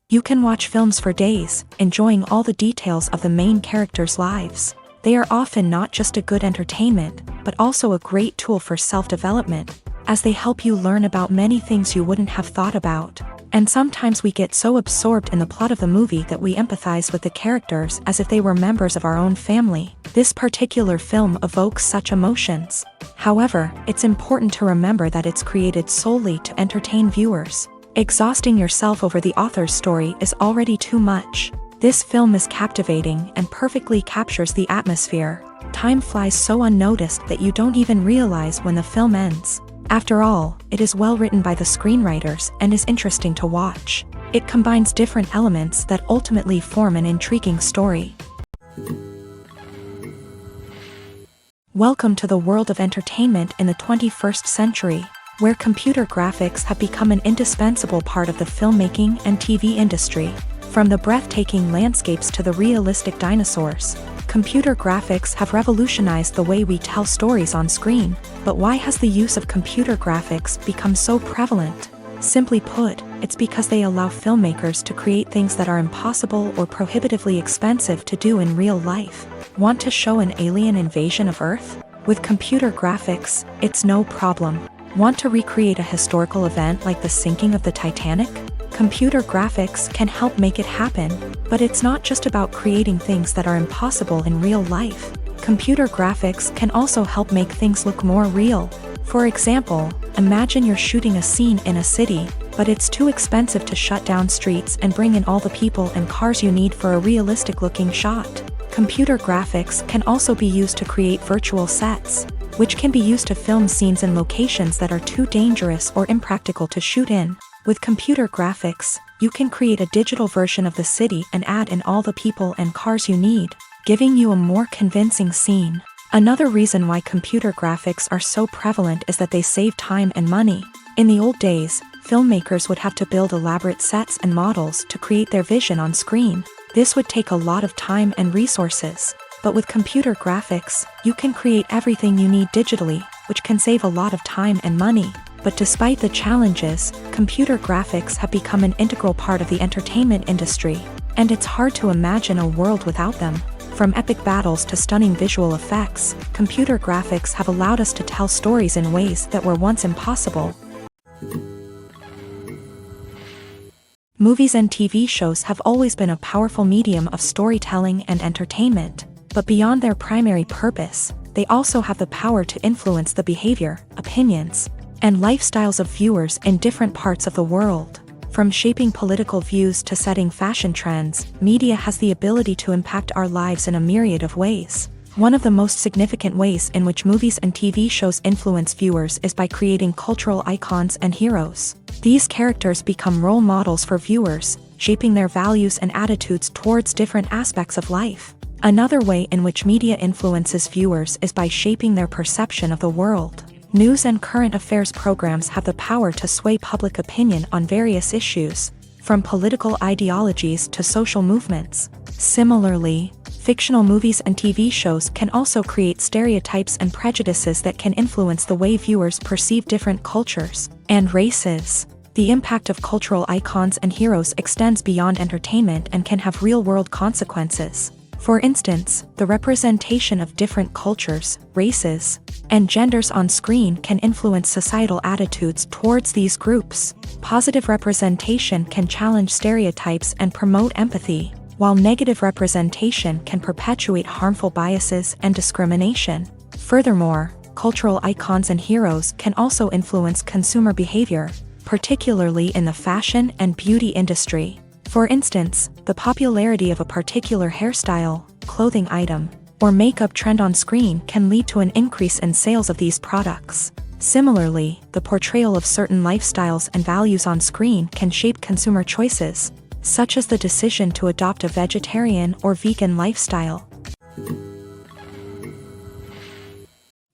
You can watch films for days, enjoying all the details of the main characters' lives. They are often not just a good entertainment, but also a great tool for self-development, as they help you learn about many things you wouldn't have thought about. And sometimes we get so absorbed in the plot of the movie that we empathize with the characters as if they were members of our own family. This particular film evokes such emotions. However, it's important to remember that it's created solely to entertain viewers. Exhausting yourself over the author's story is already too much. This film is captivating and perfectly captures the atmosphere. Time flies so unnoticed that you don't even realize when the film ends. After all, it is well written by the screenwriters and is interesting to watch. It combines different elements that ultimately form an intriguing story. Welcome to the world of entertainment in the 21st century, where computer graphics have become an indispensable part of the filmmaking and TV industry. From the breathtaking landscapes to the realistic dinosaurs, computer graphics have revolutionized the way we tell stories on screen. But why has the use of computer graphics become so prevalent? Simply put, it's because they allow filmmakers to create things that are impossible or prohibitively expensive to do in real life. Want to show an alien invasion of Earth? With computer graphics, it's no problem. Want to recreate a historical event like the sinking of the Titanic? Computer graphics can help make it happen, but it's not just about creating things that are impossible in real life. Computer graphics can also help make things look more real. For example, imagine you're shooting a scene in a city, but it's too expensive to shut down streets and bring in all the people and cars you need for a realistic-looking shot. Computer graphics can also be used to create virtual sets, which can be used to film scenes in locations that are too dangerous or impractical to shoot in. With computer graphics, you can create a digital version of the city and add in all the people and cars you need, giving you a more convincing scene. Another reason why computer graphics are so prevalent is that they save time and money. In the old days, filmmakers would have to build elaborate sets and models to create their vision on screen. This would take a lot of time and resources. But with computer graphics, you can create everything you need digitally, which can save a lot of time and money. But despite the challenges, computer graphics have become an integral part of the entertainment industry, and it's hard to imagine a world without them. From epic battles to stunning visual effects, computer graphics have allowed us to tell stories in ways that were once impossible. Movies and TV shows have always been a powerful medium of storytelling and entertainment. But beyond their primary purpose, they also have the power to influence the behavior, opinions, and lifestyles of viewers in different parts of the world. From shaping political views to setting fashion trends, media has the ability to impact our lives in a myriad of ways. One of the most significant ways in which movies and TV shows influence viewers is by creating cultural icons and heroes. These characters become role models for viewers, shaping their values and attitudes towards different aspects of life. Another way in which media influences viewers is by shaping their perception of the world. News and current affairs programs have the power to sway public opinion on various issues, from political ideologies to social movements. Similarly, fictional movies and TV shows can also create stereotypes and prejudices that can influence the way viewers perceive different cultures and races. The impact of cultural icons and heroes extends beyond entertainment and can have real-world consequences. For instance, the representation of different cultures, races, and genders on screen can influence societal attitudes towards these groups. Positive representation can challenge stereotypes and promote empathy, while negative representation can perpetuate harmful biases and discrimination. Furthermore, cultural icons and heroes can also influence consumer behavior, particularly in the fashion and beauty industry. For instance, the popularity of a particular hairstyle, clothing item, or makeup trend on screen can lead to an increase in sales of these products. Similarly, the portrayal of certain lifestyles and values on screen can shape consumer choices, such as the decision to adopt a vegetarian or vegan lifestyle.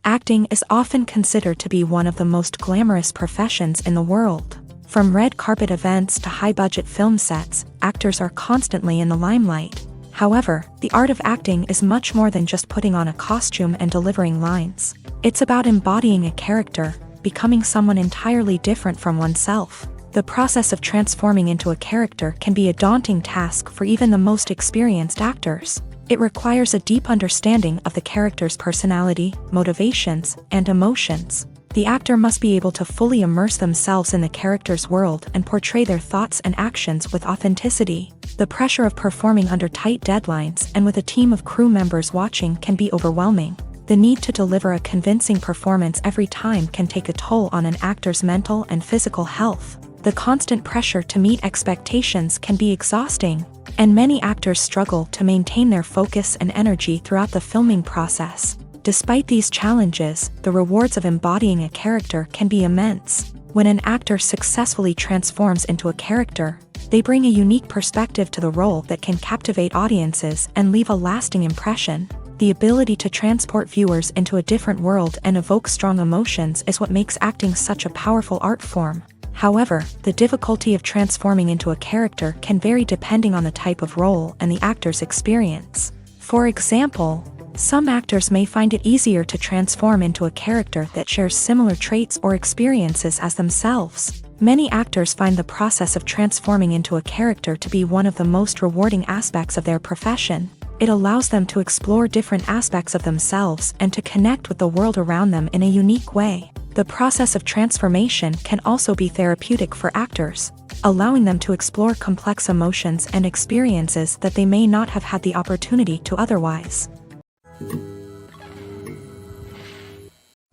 Acting is often considered to be one of the most glamorous professions in the world. From red carpet events to high-budget film sets, actors are constantly in the limelight. However, the art of acting is much more than just putting on a costume and delivering lines. It's about embodying a character, becoming someone entirely different from oneself. The process of transforming into a character can be a daunting task for even the most experienced actors. It requires a deep understanding of the character's personality, motivations, and emotions. The actor must be able to fully immerse themselves in the character's world and portray their thoughts and actions with authenticity. The pressure of performing under tight deadlines and with a team of crew members watching can be overwhelming. The need to deliver a convincing performance every time can take a toll on an actor's mental and physical health. The constant pressure to meet expectations can be exhausting, and many actors struggle to maintain their focus and energy throughout the filming process. Despite these challenges, the rewards of embodying a character can be immense. When an actor successfully transforms into a character, they bring a unique perspective to the role that can captivate audiences and leave a lasting impression. The ability to transport viewers into a different world and evoke strong emotions is what makes acting such a powerful art form. However, the difficulty of transforming into a character can vary depending on the type of role and the actor's experience. For example, some actors may find it easier to transform into a character that shares similar traits or experiences as themselves. Many actors find the process of transforming into a character to be one of the most rewarding aspects of their profession. It allows them to explore different aspects of themselves and to connect with the world around them in a unique way. The process of transformation can also be therapeutic for actors, allowing them to explore complex emotions and experiences that they may not have had the opportunity to otherwise.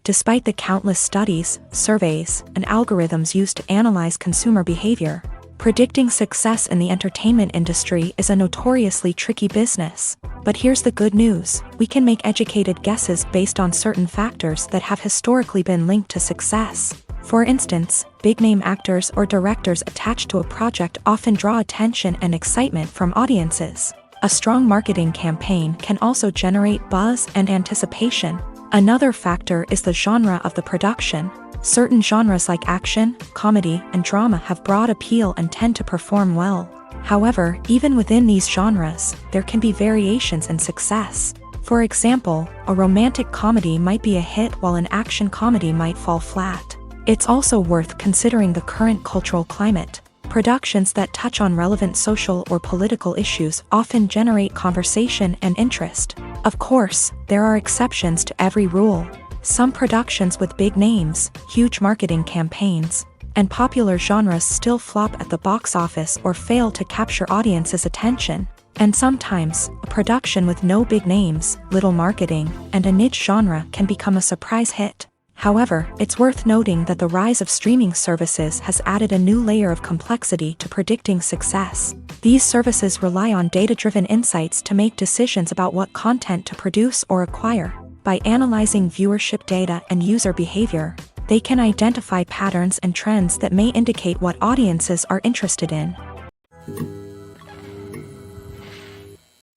Despite the countless studies, surveys, and algorithms used to analyze consumer behavior, predicting success in the entertainment industry is a notoriously tricky business. But here's the good news: we can make educated guesses based on certain factors that have historically been linked to success. For instance, big-name actors or directors attached to a project often draw attention and excitement from audiences. A strong marketing campaign can also generate buzz and anticipation. Another factor is the genre of the production. Certain genres like action, comedy, and drama have broad appeal and tend to perform well. However, even within these genres, there can be variations in success. For example, a romantic comedy might be a hit while an action comedy might fall flat. It's also worth considering the current cultural climate. Productions that touch on relevant social or political issues often generate conversation and interest. Of course, there are exceptions to every rule. Some productions with big names, huge marketing campaigns, and popular genres still flop at the box office or fail to capture audiences' attention. And sometimes, a production with no big names, little marketing, and a niche genre can become a surprise hit. However, it's worth noting that the rise of streaming services has added a new layer of complexity to predicting success. These services rely on data-driven insights to make decisions about what content to produce or acquire. By analyzing viewership data and user behavior, they can identify patterns and trends that may indicate what audiences are interested in.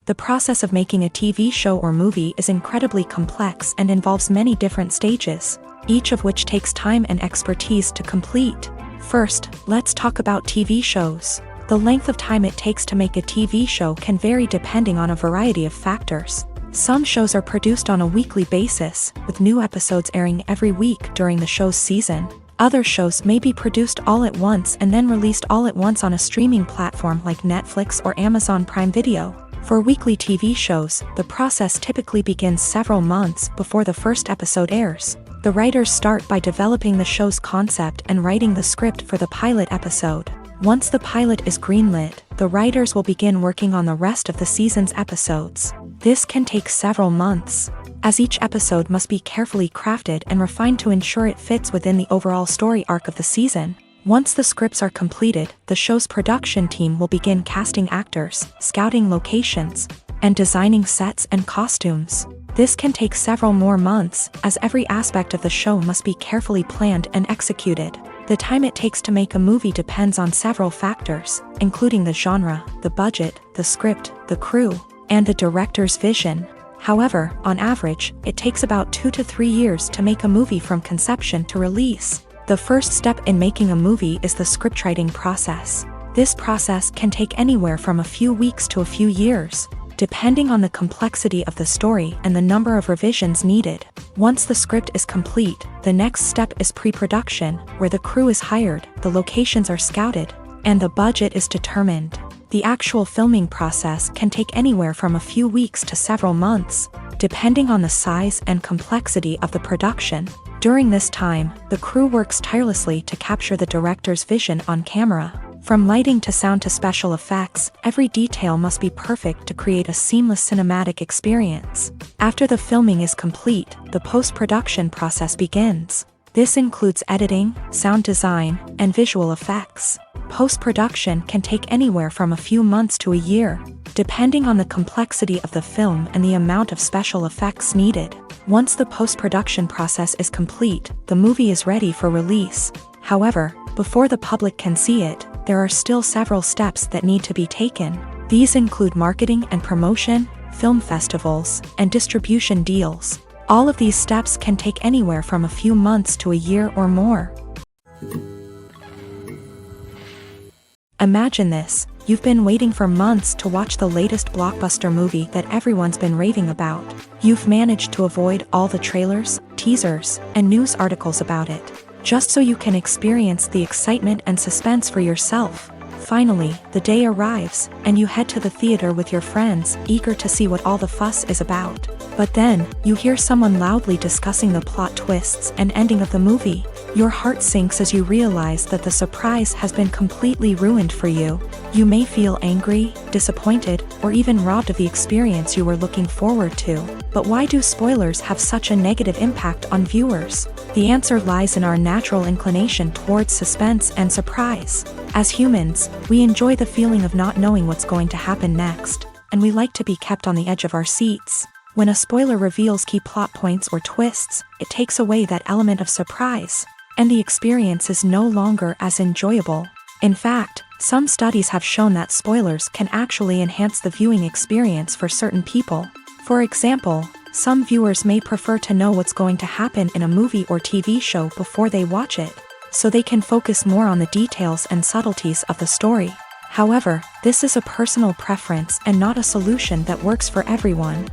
The process of making a TV show or movie is incredibly complex and involves many different stages, each of which takes time and expertise to complete. First, let's talk about TV shows. The length of time it takes to make a TV show can vary depending on a variety of factors. Some shows are produced on a weekly basis, with new episodes airing every week during the show's season. Other shows may be produced all at once and then released all at once on a streaming platform like Netflix or Amazon Prime Video. For weekly TV shows, the process typically begins several months before the first episode airs. The writers start by developing the show's concept and writing the script for the pilot episode. Once the pilot is greenlit, the writers will begin working on the rest of the season's episodes. This can take several months, as each episode must be carefully crafted and refined to ensure it fits within the overall story arc of the season. Once the scripts are completed, the show's production team will begin casting actors, scouting locations, and designing sets and costumes. This can take several more months, as every aspect of the show must be carefully planned and executed. The time it takes to make a movie depends on several factors, including the genre, the budget, the script, the crew, and the director's vision. However, on average, it takes about 2 to 3 years to make a movie from conception to release. The first step in making a movie is the scriptwriting process. This process can take anywhere from a few weeks to a few years, depending on the complexity of the story and the number of revisions needed. Once the script is complete, the next step is pre-production, where the crew is hired, the locations are scouted, and the budget is determined. The actual filming process can take anywhere from a few weeks to several months, depending on the size and complexity of the production. During this time, the crew works tirelessly to capture the director's vision on camera. From lighting to sound to special effects, every detail must be perfect to create a seamless cinematic experience. After the filming is complete, the post-production process begins. This includes editing, sound design, and visual effects. Post-production can take anywhere from a few months to a year, depending on the complexity of the film and the amount of special effects needed. Once the post-production process is complete, the movie is ready for release. However, before the public can see it, there are still several steps that need to be taken. These include marketing and promotion, film festivals, and distribution deals. All of these steps can take anywhere from a few months to a year or more. Imagine this: you've been waiting for months to watch the latest blockbuster movie that everyone's been raving about. You've managed to avoid all the trailers, teasers, and news articles about it, just so you can experience the excitement and suspense for yourself. Finally, the day arrives, and you head to the theater with your friends, eager to see what all the fuss is about. But then, you hear someone loudly discussing the plot twists and ending of the movie. Your heart sinks as you realize that the surprise has been completely ruined for you. You may feel angry, disappointed, or even robbed of the experience you were looking forward to. But why do spoilers have such a negative impact on viewers? The answer lies in our natural inclination towards suspense and surprise. As humans, we enjoy the feeling of not knowing what's going to happen next, and we like to be kept on the edge of our seats. When a spoiler reveals key plot points or twists, it takes away that element of surprise, and the experience is no longer as enjoyable. In fact, some studies have shown that spoilers can actually enhance the viewing experience for certain people. For example, some viewers may prefer to know what's going to happen in a movie or TV show before they watch it, so they can focus more on the details and subtleties of the story. However, this is a personal preference and not a solution that works for everyone.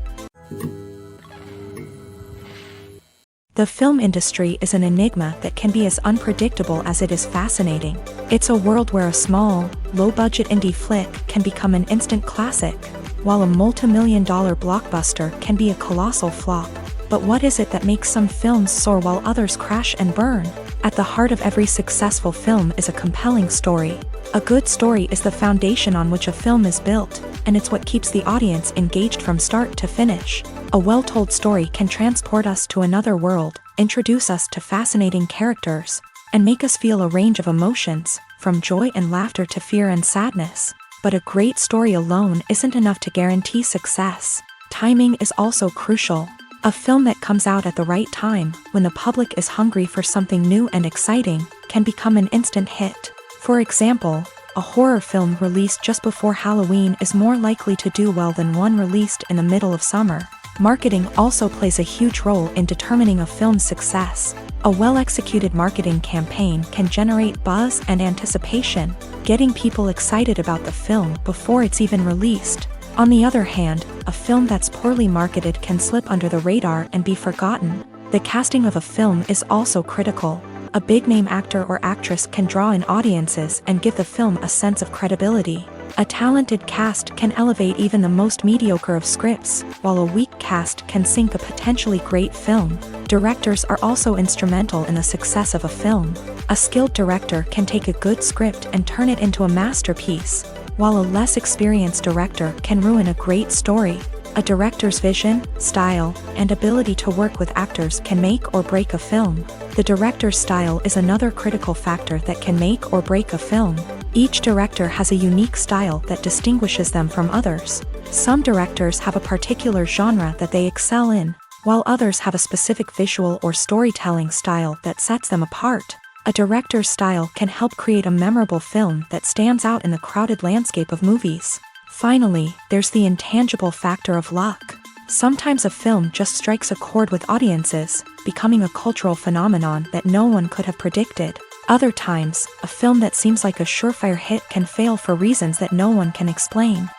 The film industry is an enigma that can be as unpredictable as it is fascinating. It's a world where a small, low-budget indie flick can become an instant classic, while a multi-million-dollar blockbuster can be a colossal flop. But what is it that makes some films soar while others crash and burn? At the heart of every successful film is a compelling story. A good story is the foundation on which a film is built, and it's what keeps the audience engaged from start to finish. A well-told story can transport us to another world, introduce us to fascinating characters, and make us feel a range of emotions, from joy and laughter to fear and sadness. But a great story alone isn't enough to guarantee success. Timing is also crucial. A film that comes out at the right time, when the public is hungry for something new and exciting, can become an instant hit. For example, a horror film released just before Halloween is more likely to do well than one released in the middle of summer. Marketing also plays a huge role in determining a film's success. A well-executed marketing campaign can generate buzz and anticipation, getting people excited about the film before it's even released. On the other hand, a film that's poorly marketed can slip under the radar and be forgotten. The casting of a film is also critical. A big-name actor or actress can draw in audiences and give the film a sense of credibility. A talented cast can elevate even the most mediocre of scripts, while a weak cast can sink a potentially great film. Directors are also instrumental in the success of a film. A skilled director can take a good script and turn it into a masterpiece, while a less experienced director can ruin a great story. A director's vision, style, and ability to work with actors can make or break a film. The director's style is another critical factor that can make or break a film. Each director has a unique style that distinguishes them from others. Some directors have a particular genre that they excel in, while others have a specific visual or storytelling style that sets them apart. A director's style can help create a memorable film that stands out in the crowded landscape of movies. Finally, there's the intangible factor of luck. Sometimes a film just strikes a chord with audiences, becoming a cultural phenomenon that no one could have predicted. Other times, a film that seems like a surefire hit can fail for reasons that no one can explain.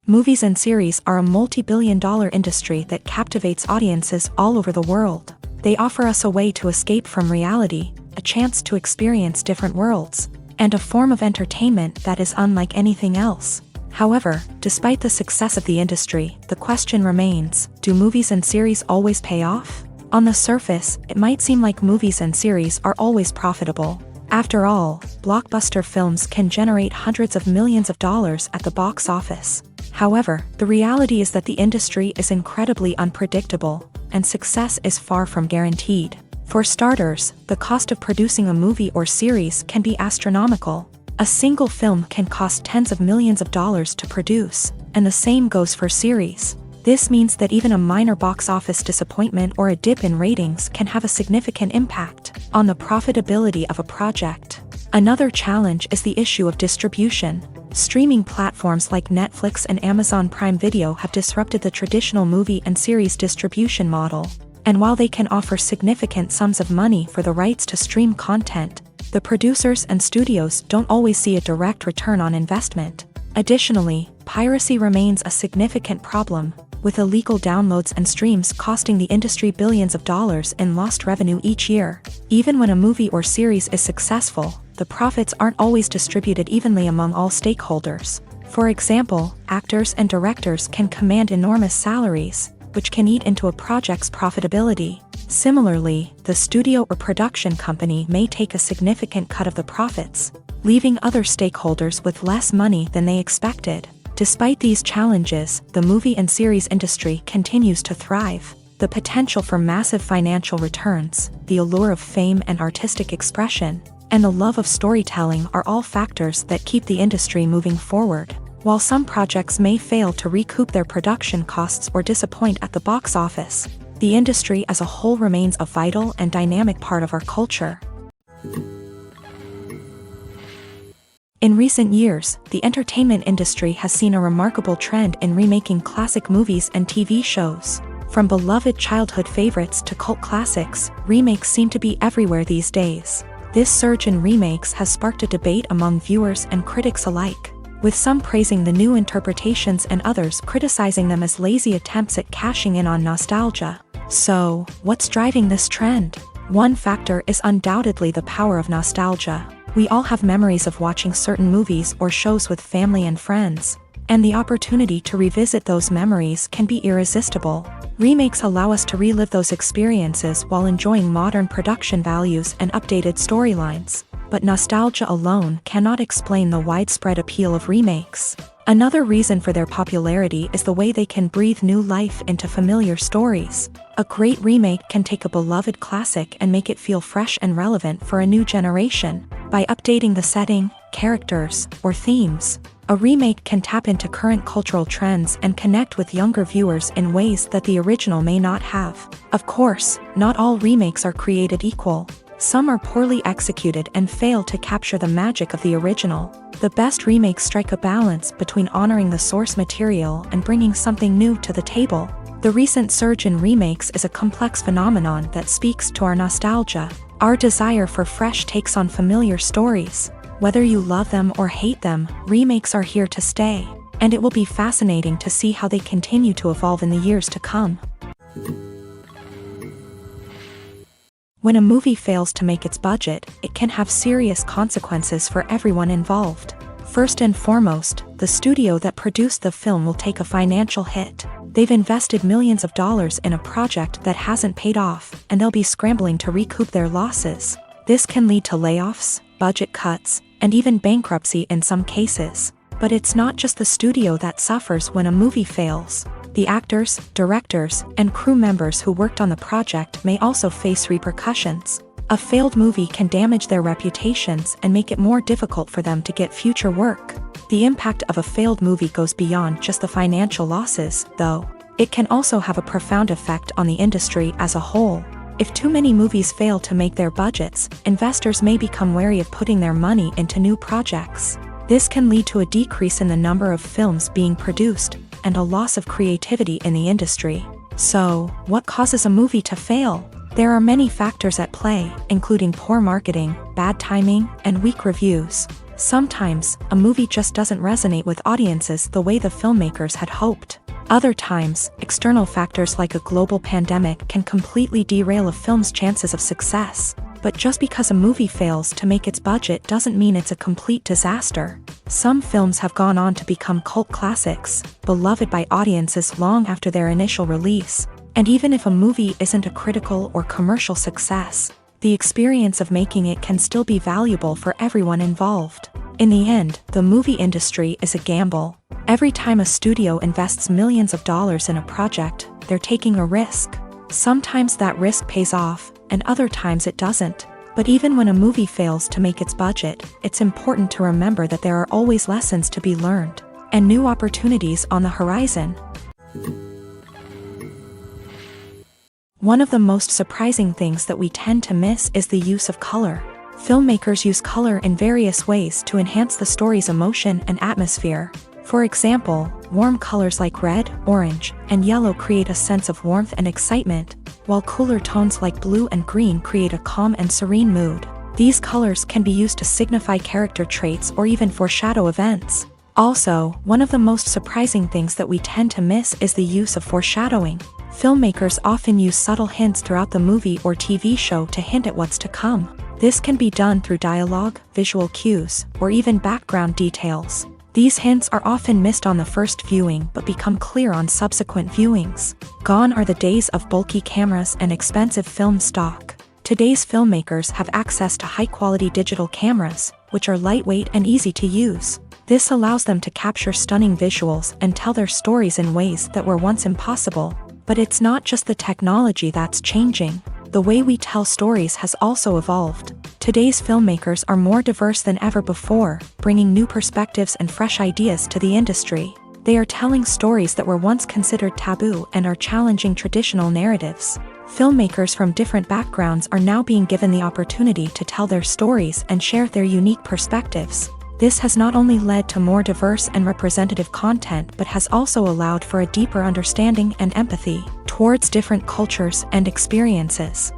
Movies and series are a multi-billion-dollar industry that captivates audiences all over the world. They offer us a way to escape from reality, a chance to experience different worlds, and a form of entertainment that is unlike anything else. However, despite the success of the industry, the question remains, do movies and series always pay off? On the surface, it might seem like movies and series are always profitable. After all, blockbuster films can generate hundreds of millions of dollars at the box office. However, the reality is that the industry is incredibly unpredictable, and success is far from guaranteed. For starters, the cost of producing a movie or series can be astronomical. A single film can cost tens of millions of dollars to produce, and the same goes for series. This means that even a minor box office disappointment or a dip in ratings can have a significant impact on the profitability of a project. Another challenge is the issue of distribution. Streaming platforms like Netflix and Amazon Prime Video have disrupted the traditional movie and series distribution model. And while they can offer significant sums of money for the rights to stream content, the producers and studios don't always see a direct return on investment. Additionally, piracy remains a significant problem, with illegal downloads and streams costing the industry billions of dollars in lost revenue each year. Even when a movie or series is successful, the profits aren't always distributed evenly among all stakeholders. For example, actors and directors can command enormous salaries, which can eat into a project's profitability. Similarly, the studio or production company may take a significant cut of the profits, leaving other stakeholders with less money than they expected. Despite these challenges, the movie and series industry continues to thrive. The potential for massive financial returns, the allure of fame and artistic expression, and the love of storytelling are all factors that keep the industry moving forward. While some projects may fail to recoup their production costs or disappoint at the box office, the industry as a whole remains a vital and dynamic part of our culture. In recent years, the entertainment industry has seen a remarkable trend in remaking classic movies and TV shows. From beloved childhood favorites to cult classics, remakes seem to be everywhere these days. This surge in remakes has sparked a debate among viewers and critics alike, with some praising the new interpretations and others criticizing them as lazy attempts at cashing in on nostalgia. So, what's driving this trend? One factor is undoubtedly the power of nostalgia. We all have memories of watching certain movies or shows with family and friends, and the opportunity to revisit those memories can be irresistible. Remakes allow us to relive those experiences while enjoying modern production values and updated storylines. But nostalgia alone cannot explain the widespread appeal of remakes. Another reason for their popularity is the way they can breathe new life into familiar stories. A great remake can take a beloved classic and make it feel fresh and relevant for a new generation. By updating the setting, characters, or themes, a remake can tap into current cultural trends and connect with younger viewers in ways that the original may not have. Of course, not all remakes are created equal. Some are poorly executed and fail to capture the magic of the original. The best remakes strike a balance between honoring the source material and bringing something new to the table. The recent surge in remakes is a complex phenomenon that speaks to our nostalgia, our desire for fresh takes on familiar stories. Whether you love them or hate them, remakes are here to stay, and it will be fascinating to see how they continue to evolve in the years to come. When a movie fails to make its budget, it can have serious consequences for everyone involved. First and foremost, the studio that produced the film will take a financial hit. They've invested millions of dollars in a project that hasn't paid off, and they'll be scrambling to recoup their losses. This can lead to layoffs, budget cuts, and even bankruptcy in some cases. But it's not just the studio that suffers when a movie fails. The actors, directors, and crew members who worked on the project may also face repercussions. A failed movie can damage their reputations and make it more difficult for them to get future work. The impact of a failed movie goes beyond just the financial losses, though. It can also have a profound effect on the industry as a whole. If too many movies fail to make their budgets, investors may become wary of putting their money into new projects. This can lead to a decrease in the number of films being produced, and a loss of creativity in the industry. So, what causes a movie to fail? There are many factors at play, including poor marketing, bad timing, and weak reviews. Sometimes, a movie just doesn't resonate with audiences the way the filmmakers had hoped. Other times, external factors like a global pandemic can completely derail a film's chances of success. But just because a movie fails to make its budget doesn't mean it's a complete disaster. Some films have gone on to become cult classics, beloved by audiences long after their initial release. And even if a movie isn't a critical or commercial success, the experience of making it can still be valuable for everyone involved. In the end, the movie industry is a gamble. Every time a studio invests millions of dollars in a project, they're taking a risk. Sometimes that risk pays off, and other times it doesn't. But even when a movie fails to make its budget, it's important to remember that there are always lessons to be learned, and new opportunities on the horizon. One of the most surprising things that we tend to miss is the use of color. Filmmakers use color in various ways to enhance the story's emotion and atmosphere. For example, warm colors like red, orange, and yellow create a sense of warmth and excitement, while cooler tones like blue and green create a calm and serene mood. These colors can be used to signify character traits or even foreshadow events. Also, one of the most surprising things that we tend to miss is the use of foreshadowing. Filmmakers often use subtle hints throughout the movie or TV show to hint at what's to come. This can be done through dialogue, visual cues, or even background details. These hints are often missed on the first viewing but become clear on subsequent viewings. Gone are the days of bulky cameras and expensive film stock. Today's filmmakers have access to high-quality digital cameras, which are lightweight and easy to use. This allows them to capture stunning visuals and tell their stories in ways that were once impossible. But it's not just the technology that's changing. The way we tell stories has also evolved. Today's filmmakers are more diverse than ever before, bringing new perspectives and fresh ideas to the industry. They are telling stories that were once considered taboo and are challenging traditional narratives. Filmmakers from different backgrounds are now being given the opportunity to tell their stories and share their unique perspectives. This has not only led to more diverse and representative content but has also allowed for a deeper understanding and empathy towards different cultures and experiences.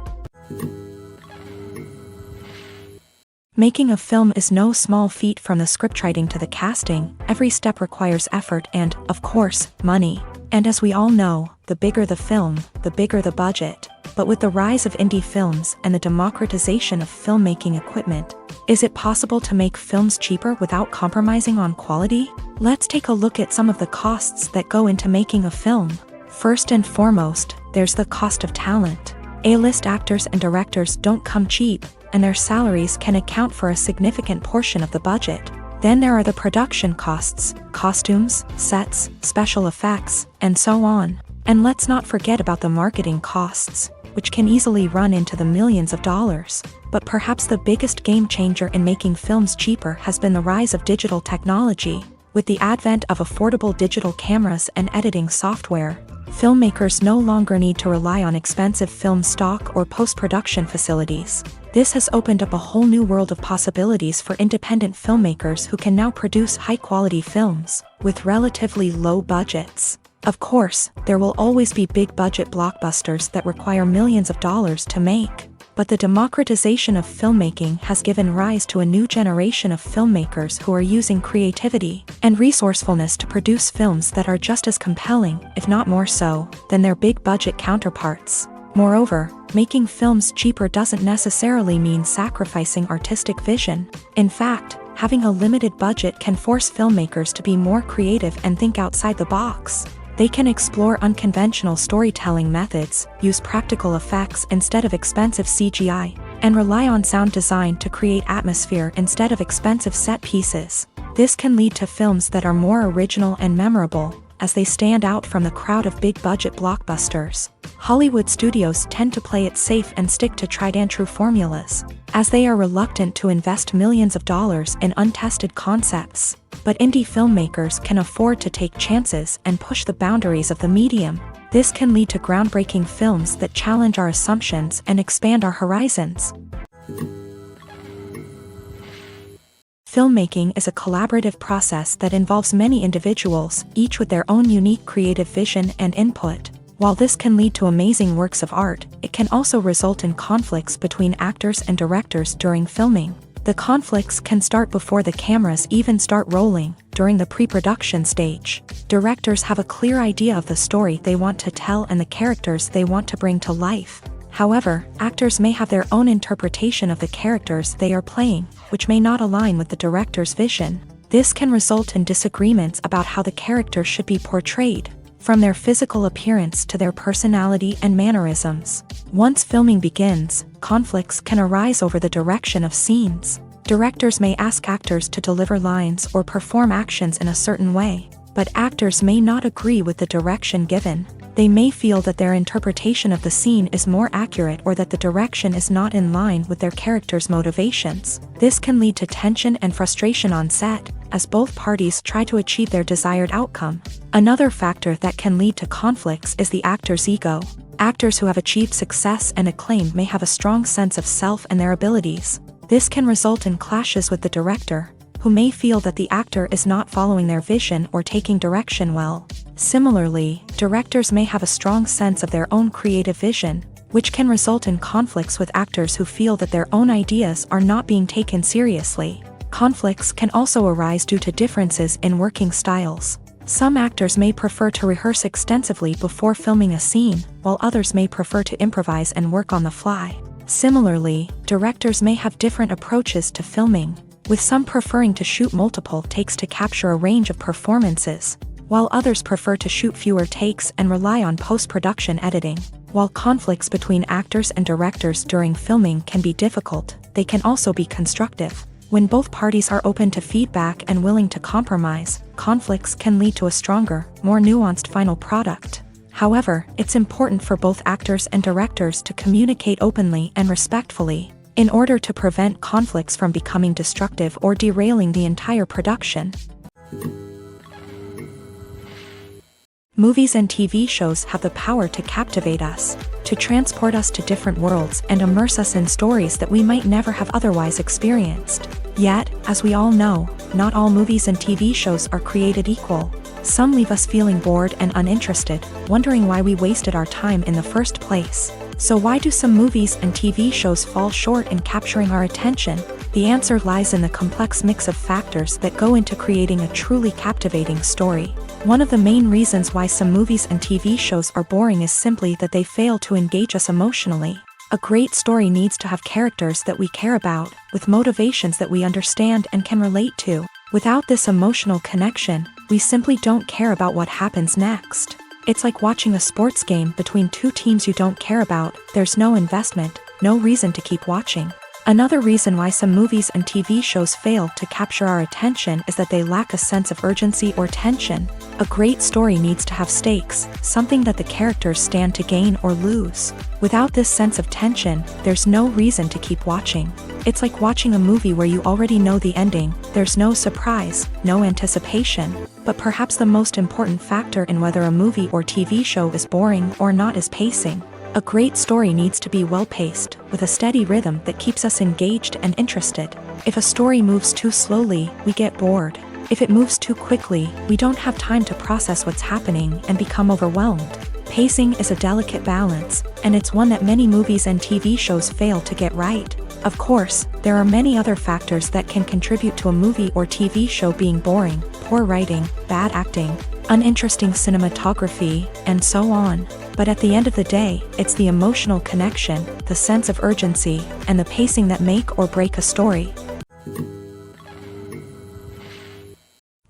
Making a film is no small feat. From the scriptwriting to the casting, every step requires effort and, of course, money. And as we all know, the bigger the film, the bigger the budget. But with the rise of indie films and the democratization of filmmaking equipment, is it possible to make films cheaper without compromising on quality? Let's take a look at some of the costs that go into making a film. First and foremost, there's the cost of talent. A-list actors and directors don't come cheap, and their salaries can account for a significant portion of the budget. Then there are the production costs, costumes, sets, special effects, and so on. And let's not forget about the marketing costs, which can easily run into the millions of dollars. But perhaps the biggest game changer in making films cheaper has been the rise of digital technology. With the advent of affordable digital cameras and editing software, filmmakers no longer need to rely on expensive film stock or post-production facilities. This has opened up a whole new world of possibilities for independent filmmakers who can now produce high-quality films with relatively low budgets. Of course, there will always be big-budget blockbusters that require millions of dollars to make. But the democratization of filmmaking has given rise to a new generation of filmmakers who are using creativity and resourcefulness to produce films that are just as compelling, if not more so, than their big-budget counterparts. Moreover, making films cheaper doesn't necessarily mean sacrificing artistic vision. In fact, having a limited budget can force filmmakers to be more creative and think outside the box. They can explore unconventional storytelling methods, use practical effects instead of expensive CGI, and rely on sound design to create atmosphere instead of expensive set pieces. This can lead to films that are more original and memorable, as they stand out from the crowd of big-budget blockbusters. Hollywood studios tend to play it safe and stick to tried-and-true formulas, as they are reluctant to invest millions of dollars in untested concepts. But indie filmmakers can afford to take chances and push the boundaries of the medium. This can lead to groundbreaking films that challenge our assumptions and expand our horizons. Filmmaking is a collaborative process that involves many individuals, each with their own unique creative vision and input. While this can lead to amazing works of art, it can also result in conflicts between actors and directors during filming. The conflicts can start before the cameras even start rolling, during the pre-production stage. Directors have a clear idea of the story they want to tell and the characters they want to bring to life. However, actors may have their own interpretation of the characters they are playing, which may not align with the director's vision. This can result in disagreements about how the characters should be portrayed, from their physical appearance to their personality and mannerisms. Once filming begins, conflicts can arise over the direction of scenes. Directors may ask actors to deliver lines or perform actions in a certain way, but actors may not agree with the direction given. They may feel that their interpretation of the scene is more accurate or that the direction is not in line with their character's motivations. This can lead to tension and frustration on set, as both parties try to achieve their desired outcome. Another factor that can lead to conflicts is the actor's ego. Actors who have achieved success and acclaim may have a strong sense of self and their abilities. This can result in clashes with the director, who may feel that the actor is not following their vision or taking direction well. Similarly, directors may have a strong sense of their own creative vision, which can result in conflicts with actors who feel that their own ideas are not being taken seriously. Conflicts can also arise due to differences in working styles. Some actors may prefer to rehearse extensively before filming a scene, while others may prefer to improvise and work on the fly. Similarly, directors may have different approaches to filming, with some preferring to shoot multiple takes to capture a range of performances, while others prefer to shoot fewer takes and rely on post-production editing. While conflicts between actors and directors during filming can be difficult, they can also be constructive. When both parties are open to feedback and willing to compromise, conflicts can lead to a stronger, more nuanced final product. However, it's important for both actors and directors to communicate openly and respectfully, in order to prevent conflicts from becoming destructive or derailing the entire production. Movies and TV shows have the power to captivate us, to transport us to different worlds and immerse us in stories that we might never have otherwise experienced. Yet, as we all know, not all movies and TV shows are created equal. Some leave us feeling bored and uninterested, wondering why we wasted our time in the first place. So why do some movies and TV shows fall short in capturing our attention? The answer lies in the complex mix of factors that go into creating a truly captivating story. One of the main reasons why some movies and TV shows are boring is simply that they fail to engage us emotionally. A great story needs to have characters that we care about, with motivations that we understand and can relate to. Without this emotional connection, we simply don't care about what happens next. It's like watching a sports game between two teams you don't care about. There's no investment, no reason to keep watching. Another reason why some movies and TV shows fail to capture our attention is that they lack a sense of urgency or tension. A great story needs to have stakes, something that the characters stand to gain or lose. Without this sense of tension, there's no reason to keep watching. It's like watching a movie where you already know the ending. There's no surprise, no anticipation. But perhaps the most important factor in whether a movie or TV show is boring or not is pacing. A great story needs to be well-paced, with a steady rhythm that keeps us engaged and interested. If a story moves too slowly, we get bored. If it moves too quickly, we don't have time to process what's happening and become overwhelmed. Pacing is a delicate balance, and it's one that many movies and TV shows fail to get right. Of course, there are many other factors that can contribute to a movie or TV show being boring: poor writing, bad acting, uninteresting cinematography, and so on. But at the end of the day, it's the emotional connection, the sense of urgency, and the pacing that make or break a story.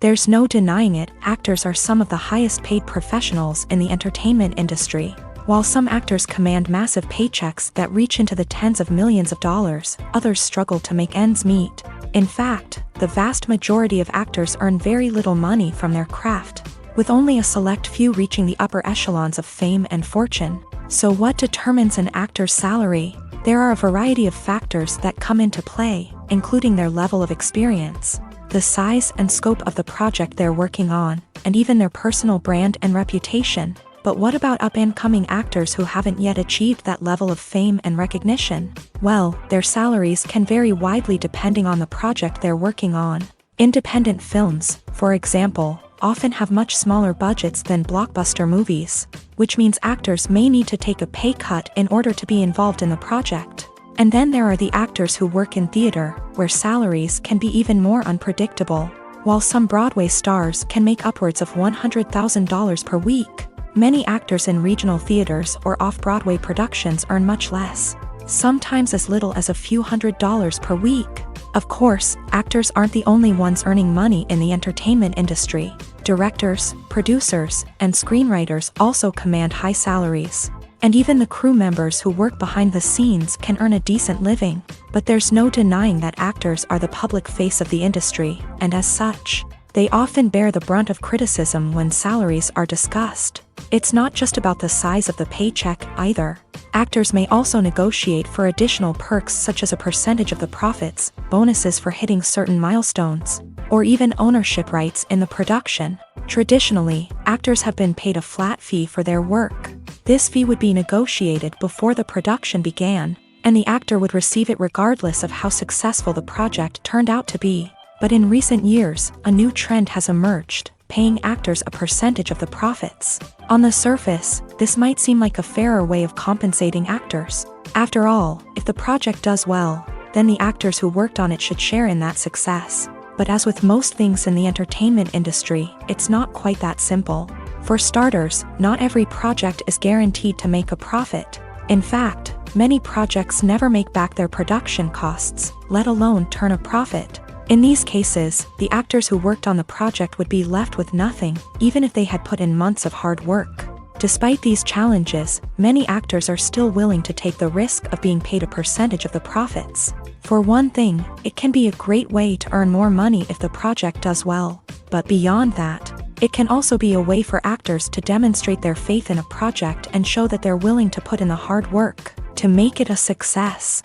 There's no denying it, actors are some of the highest paid professionals in the entertainment industry. While some actors command massive paychecks that reach into the tens of millions of dollars, others struggle to make ends meet. In fact, the vast majority of actors earn very little money from their craft, with only a select few reaching the upper echelons of fame and fortune. So what determines an actor's salary? There are a variety of factors that come into play, including their level of experience, the size and scope of the project they're working on, and even their personal brand and reputation. But what about up-and-coming actors who haven't yet achieved that level of fame and recognition? Well, their salaries can vary widely depending on the project they're working on. Independent films, for example, often have much smaller budgets than blockbuster movies, which means actors may need to take a pay cut in order to be involved in the project. And then there are the actors who work in theater, where salaries can be even more unpredictable. While some Broadway stars can make upwards of $100,000 per week, many actors in regional theaters or off-Broadway productions earn much less, sometimes as little as a few $100s per week. Of course, actors aren't the only ones earning money in the entertainment industry. Directors, producers, and screenwriters also command high salaries. And even the crew members who work behind the scenes can earn a decent living. But there's no denying that actors are the public face of the industry, and as such, they often bear the brunt of criticism when salaries are discussed. It's not just about the size of the paycheck, either. Actors may also negotiate for additional perks such as a percentage of the profits, bonuses for hitting certain milestones, or even ownership rights in the production. Traditionally, actors have been paid a flat fee for their work. This fee would be negotiated before the production began, and the actor would receive it regardless of how successful the project turned out to be. But in recent years, a new trend has emerged, paying actors a percentage of the profits. On the surface, this might seem like a fairer way of compensating actors. After all, if the project does well, then the actors who worked on it should share in that success. But as with most things in the entertainment industry, it's not quite that simple. For starters, not every project is guaranteed to make a profit. In fact, many projects never make back their production costs, let alone turn a profit. In these cases, the actors who worked on the project would be left with nothing, even if they had put in months of hard work. Despite these challenges, many actors are still willing to take the risk of being paid a percentage of the profits. For one thing, it can be a great way to earn more money if the project does well. But beyond that, it can also be a way for actors to demonstrate their faith in a project and show that they're willing to put in the hard work to make it a success.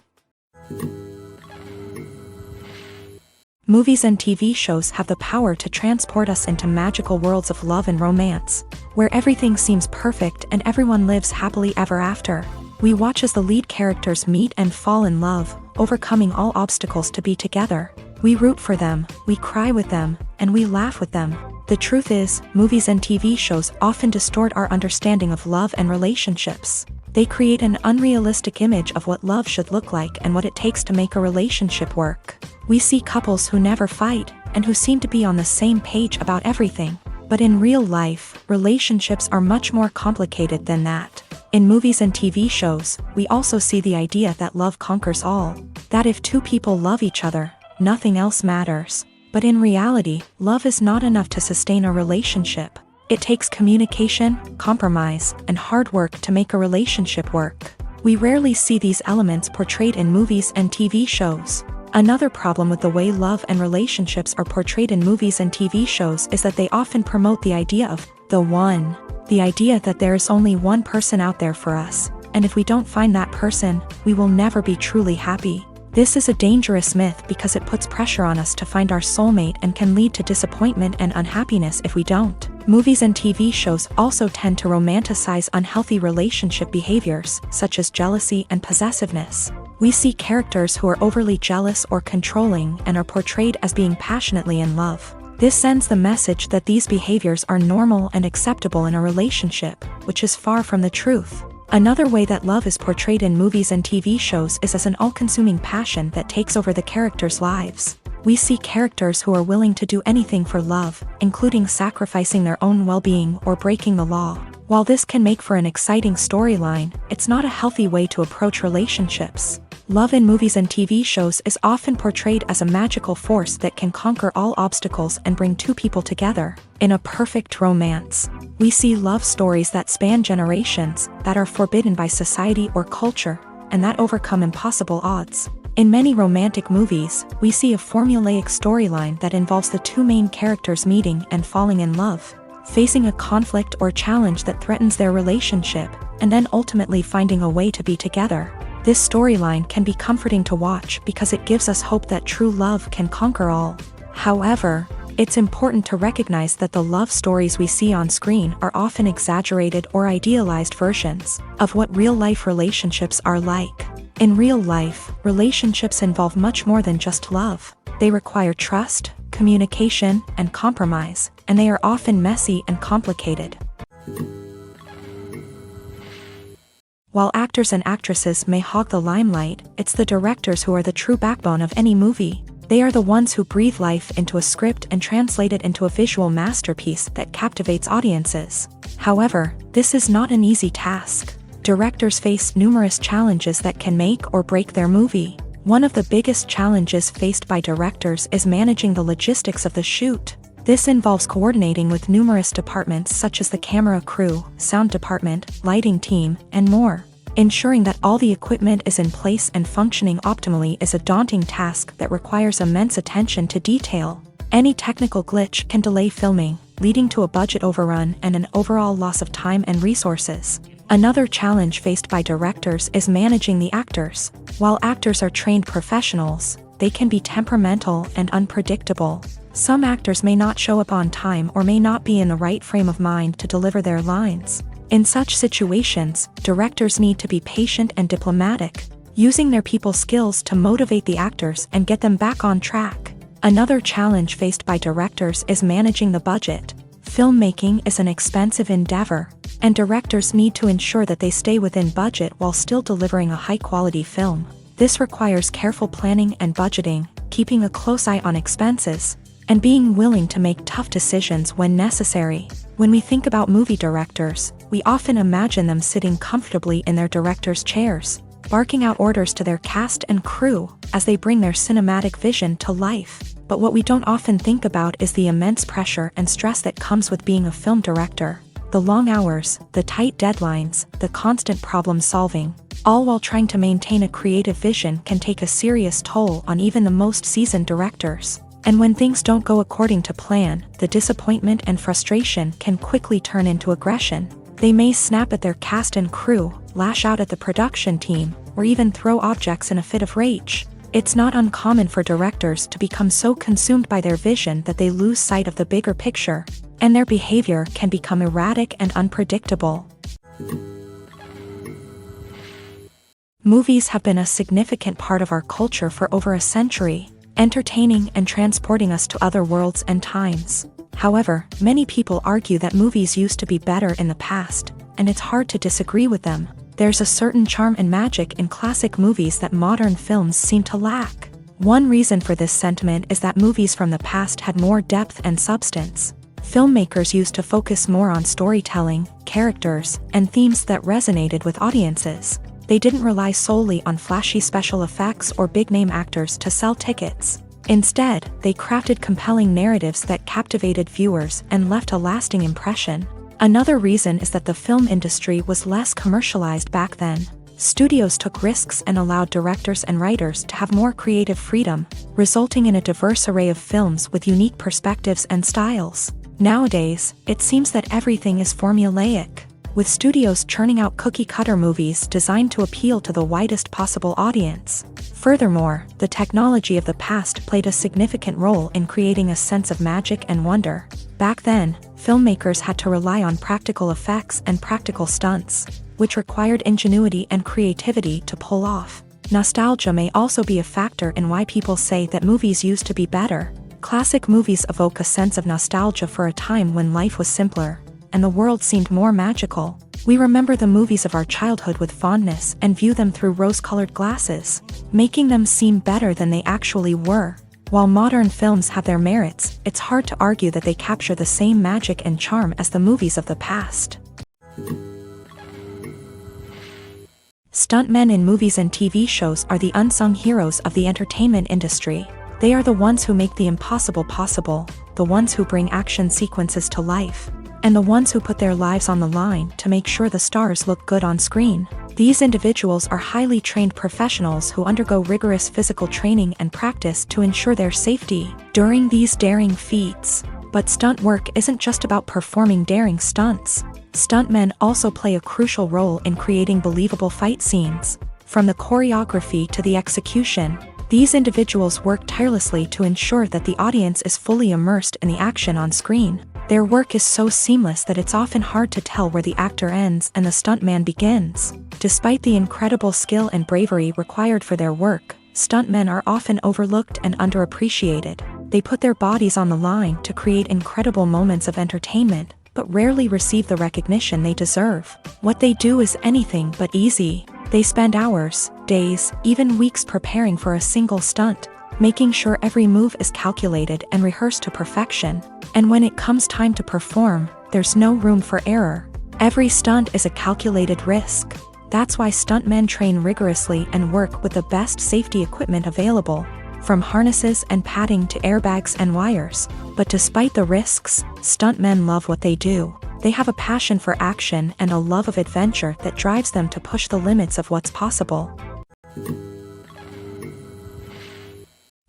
Movies and TV shows have the power to transport us into magical worlds of love and romance, where everything seems perfect and everyone lives happily ever after. We watch as the lead characters meet and fall in love, overcoming all obstacles to be together. We root for them, we cry with them, and we laugh with them. The truth is, movies and TV shows often distort our understanding of love and relationships. They create an unrealistic image of what love should look like and what it takes to make a relationship work. We see couples who never fight, and who seem to be on the same page about everything. But in real life, relationships are much more complicated than that. In movies and TV shows, we also see the idea that love conquers all. That if two people love each other, nothing else matters. But in reality, love is not enough to sustain a relationship. It takes communication, compromise, and hard work to make a relationship work. We rarely see these elements portrayed in movies and TV shows. Another problem with the way love and relationships are portrayed in movies and TV shows is that they often promote the idea of the one. The idea that there is only one person out there for us, and if we don't find that person, we will never be truly happy. This is a dangerous myth because it puts pressure on us to find our soulmate and can lead to disappointment and unhappiness if we don't. Movies and TV shows also tend to romanticize unhealthy relationship behaviors, such as jealousy and possessiveness. We see characters who are overly jealous or controlling and are portrayed as being passionately in love. This sends the message that these behaviors are normal and acceptable in a relationship, which is far from the truth. Another way that love is portrayed in movies and TV shows is as an all-consuming passion that takes over the characters' lives. We see characters who are willing to do anything for love, including sacrificing their own well-being or breaking the law. While this can make for an exciting storyline, it's not a healthy way to approach relationships. Love in movies and TV shows is often portrayed as a magical force that can conquer all obstacles and bring two people together in a perfect romance. We see love stories that span generations, that are forbidden by society or culture, and that overcome impossible odds. In many romantic movies, we see a formulaic storyline that involves the two main characters meeting and falling in love, facing a conflict or challenge that threatens their relationship, and then ultimately finding a way to be together. This storyline can be comforting to watch because it gives us hope that true love can conquer all. However, it's important to recognize that the love stories we see on screen are often exaggerated or idealized versions of what real-life relationships are like. In real life, relationships involve much more than just love. They require trust, communication, and compromise, and they are often messy and complicated. While actors and actresses may hog the limelight, it's the directors who are the true backbone of any movie. They are the ones who breathe life into a script and translate it into a visual masterpiece that captivates audiences. However, this is not an easy task. Directors face numerous challenges that can make or break their movie. One of the biggest challenges faced by directors is managing the logistics of the shoot. This involves coordinating with numerous departments such as the camera crew, sound department, lighting team, and more. Ensuring that all the equipment is in place and functioning optimally is a daunting task that requires immense attention to detail. Any technical glitch can delay filming, leading to a budget overrun and an overall loss of time and resources. Another challenge faced by directors is managing the actors. While actors are trained professionals, they can be temperamental and unpredictable. Some actors may not show up on time or may not be in the right frame of mind to deliver their lines. In such situations, directors need to be patient and diplomatic, using their people skills to motivate the actors and get them back on track. Another challenge faced by directors is managing the budget. Filmmaking is an expensive endeavor, and directors need to ensure that they stay within budget while still delivering a high-quality film. This requires careful planning and budgeting, keeping a close eye on expenses, and being willing to make tough decisions when necessary. When we think about movie directors, we often imagine them sitting comfortably in their director's chairs, barking out orders to their cast and crew as they bring their cinematic vision to life. But what we don't often think about is the immense pressure and stress that comes with being a film director. The long hours, the tight deadlines, the constant problem solving, all while trying to maintain a creative vision can take a serious toll on even the most seasoned directors. And when things don't go according to plan, the disappointment and frustration can quickly turn into aggression. They may snap at their cast and crew, lash out at the production team, or even throw objects in a fit of rage. It's not uncommon for directors to become so consumed by their vision that they lose sight of the bigger picture, and their behavior can become erratic and unpredictable. Movies have been a significant part of our culture for over a century, entertaining and transporting us to other worlds and times. However, many people argue that movies used to be better in the past, and it's hard to disagree with them. There's a certain charm and magic in classic movies that modern films seem to lack. One reason for this sentiment is that movies from the past had more depth and substance. Filmmakers used to focus more on storytelling, characters, and themes that resonated with audiences. They didn't rely solely on flashy special effects or big-name actors to sell tickets. Instead, they crafted compelling narratives that captivated viewers and left a lasting impression. Another reason is that the film industry was less commercialized back then. Studios took risks and allowed directors and writers to have more creative freedom, resulting in a diverse array of films with unique perspectives and styles. Nowadays, it seems that everything is formulaic, with studios churning out cookie-cutter movies designed to appeal to the widest possible audience. Furthermore, the technology of the past played a significant role in creating a sense of magic and wonder. Back then, filmmakers had to rely on practical effects and practical stunts, which required ingenuity and creativity to pull off. Nostalgia may also be a factor in why people say that movies used to be better. Classic movies evoke a sense of nostalgia for a time when life was simpler, and the world seemed more magical. We remember the movies of our childhood with fondness and view them through rose-colored glasses, making them seem better than they actually were. While modern films have their merits, it's hard to argue that they capture the same magic and charm as the movies of the past. Stuntmen in movies and TV shows are the unsung heroes of the entertainment industry. They are the ones who make the impossible possible, the ones who bring action sequences to life, and the ones who put their lives on the line to make sure the stars look good on screen. These individuals are highly trained professionals who undergo rigorous physical training and practice to ensure their safety during these daring feats. But stunt work isn't just about performing daring stunts. Stuntmen also play a crucial role in creating believable fight scenes. From the choreography to the execution, these individuals work tirelessly to ensure that the audience is fully immersed in the action on screen. Their work is so seamless that it's often hard to tell where the actor ends and the stuntman begins. Despite the incredible skill and bravery required for their work, stuntmen are often overlooked and underappreciated. They put their bodies on the line to create incredible moments of entertainment, but rarely receive the recognition they deserve. What they do is anything but easy. They spend hours, days, even weeks preparing for a single stunt, making sure every move is calculated and rehearsed to perfection. And when it comes time to perform, there's no room for error. Every stunt is a calculated risk. That's why stuntmen train rigorously and work with the best safety equipment available, from harnesses and padding to airbags and wires. But despite the risks, stuntmen love what they do. They have a passion for action and a love of adventure that drives them to push the limits of what's possible.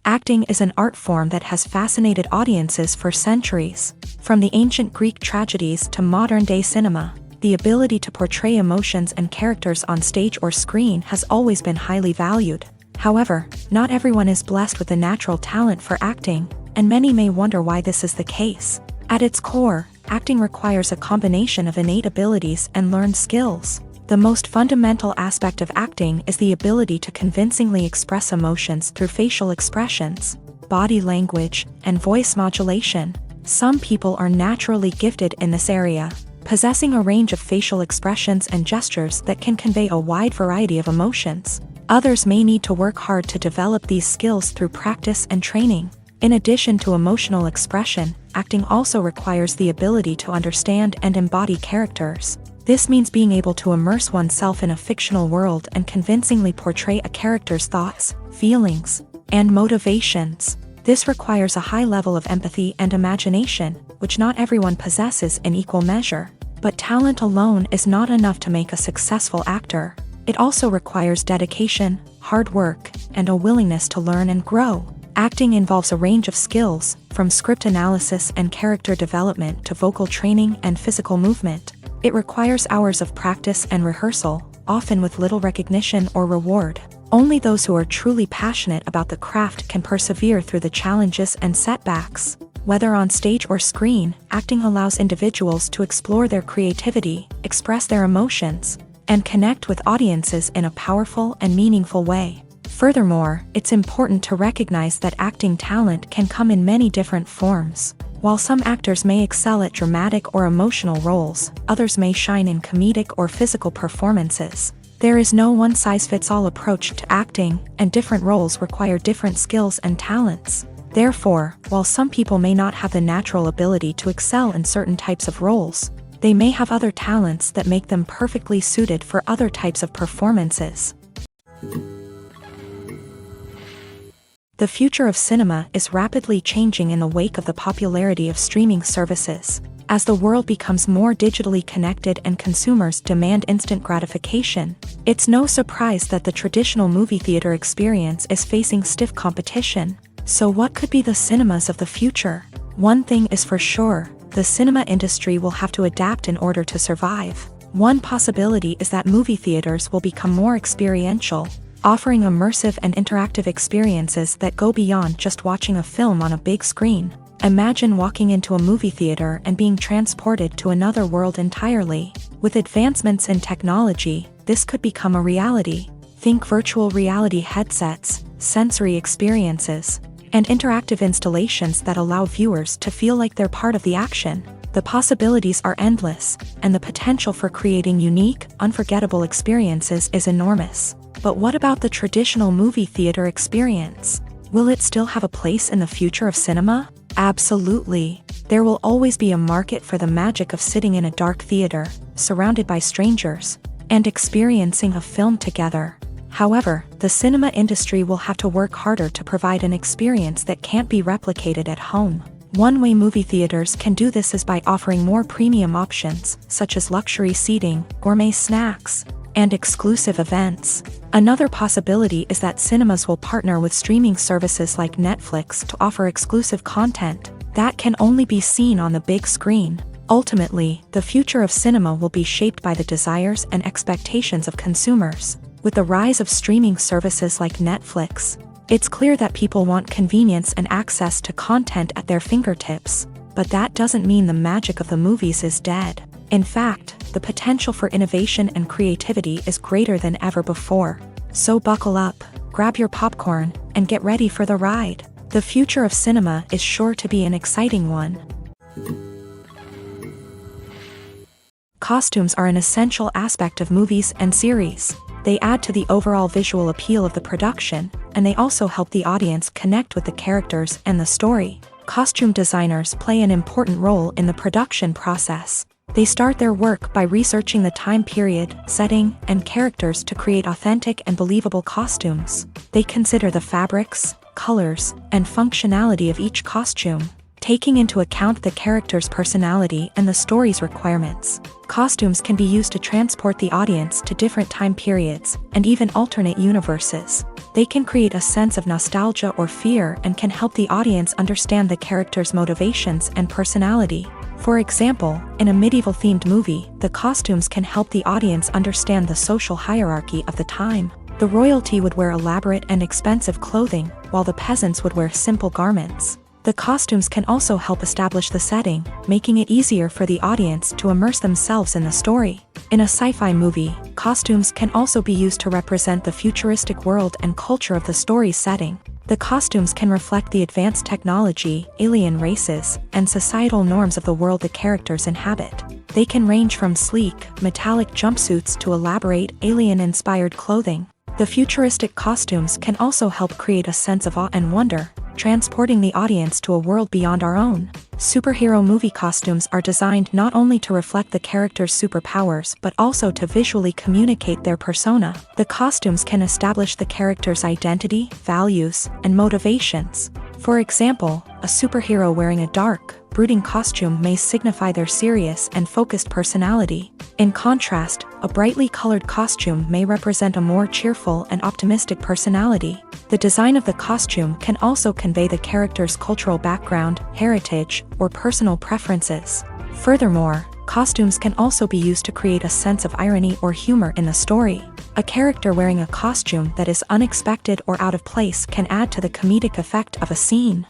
Acting is an art form that has fascinated audiences for centuries. From the ancient Greek tragedies to modern-day cinema, the ability to portray emotions and characters on stage or screen has always been highly valued. However, not everyone is blessed with the natural talent for acting, and many may wonder why this is the case. At its core, acting requires a combination of innate abilities and learned skills. The most fundamental aspect of acting is the ability to convincingly express emotions through facial expressions, body language, and voice modulation. Some people are naturally gifted in this area, possessing a range of facial expressions and gestures that can convey a wide variety of emotions. Others may need to work hard to develop these skills through practice and training. In addition to emotional expression, acting also requires the ability to understand and embody characters. This means being able to immerse oneself in a fictional world and convincingly portray a character's thoughts, feelings, and motivations. This requires a high level of empathy and imagination, which not everyone possesses in equal measure. But talent alone is not enough to make a successful actor. It also requires dedication, hard work, and a willingness to learn and grow. Acting involves a range of skills, from script analysis and character development to vocal training and physical movement. It requires hours of practice and rehearsal, often with little recognition or reward. Only those who are truly passionate about the craft can persevere through the challenges and setbacks. Whether on stage or screen, acting allows individuals to explore their creativity, express their emotions, and connect with audiences in a powerful and meaningful way. Furthermore, it's important to recognize that acting talent can come in many different forms. While some actors may excel at dramatic or emotional roles, others may shine in comedic or physical performances. There is no one-size-fits-all approach to acting, and different roles require different skills and talents. Therefore, while some people may not have the natural ability to excel in certain types of roles, they may have other talents that make them perfectly suited for other types of performances. The future of cinema is rapidly changing in the wake of the popularity of streaming services. As the world becomes more digitally connected and consumers demand instant gratification, it's no surprise that the traditional movie theater experience is facing stiff competition. So what could be the cinemas of the future? One thing is for sure, the cinema industry will have to adapt in order to survive. One possibility is that movie theaters will become more experiential, offering immersive and interactive experiences that go beyond just watching a film on a big screen. Imagine walking into a movie theater and being transported to another world entirely. With advancements in technology, this could become a reality. Think virtual reality headsets, sensory experiences, and interactive installations that allow viewers to feel like they're part of the action. The possibilities are endless, and the potential for creating unique, unforgettable experiences is enormous. But what about the traditional movie theater experience? Will it still have a place in the future of cinema? Absolutely. There will always be a market for the magic of sitting in a dark theater, surrounded by strangers, and experiencing a film together. However, the cinema industry will have to work harder to provide an experience that can't be replicated at home. One way movie theaters can do this is by offering more premium options, such as luxury seating, gourmet snacks, and exclusive events. Another possibility is that cinemas will partner with streaming services like Netflix to offer exclusive content that can only be seen on the big screen. Ultimately, the future of cinema will be shaped by the desires and expectations of consumers. With the rise of streaming services like Netflix, it's clear that people want convenience and access to content at their fingertips. But that doesn't mean the magic of the movies is dead. In fact, the potential for innovation and creativity is greater than ever before. So buckle up, grab your popcorn, and get ready for the ride. The future of cinema is sure to be an exciting one. Costumes are an essential aspect of movies and series. They add to the overall visual appeal of the production, and they also help the audience connect with the characters and the story. Costume designers play an important role in the production process. They start their work by researching the time period, setting, and characters to create authentic and believable costumes. They consider the fabrics, colors, and functionality of each costume, taking into account the character's personality and the story's requirements. Costumes can be used to transport the audience to different time periods and even alternate universes. They can create a sense of nostalgia or fear and can help the audience understand the character's motivations and personality. For example, in a medieval-themed movie, the costumes can help the audience understand the social hierarchy of the time. The royalty would wear elaborate and expensive clothing, while the peasants would wear simple garments. The costumes can also help establish the setting, making it easier for the audience to immerse themselves in the story. In a sci-fi movie, costumes can also be used to represent the futuristic world and culture of the story's setting. The costumes can reflect the advanced technology, alien races, and societal norms of the world the characters inhabit. They can range from sleek, metallic jumpsuits to elaborate, alien-inspired clothing. The futuristic costumes can also help create a sense of awe and wonder, transporting the audience to a world beyond our own. Superhero movie costumes are designed not only to reflect the character's superpowers but also to visually communicate their persona. The costumes can establish the character's identity, values, and motivations. For example, a superhero wearing a dark, brooding costume may signify their serious and focused personality. In contrast, a brightly colored costume may represent a more cheerful and optimistic personality. The design of the costume can also convey the character's cultural background, heritage, or personal preferences. Furthermore, costumes can also be used to create a sense of irony or humor in the story. A character wearing a costume that is unexpected or out of place can add to the comedic effect of a scene.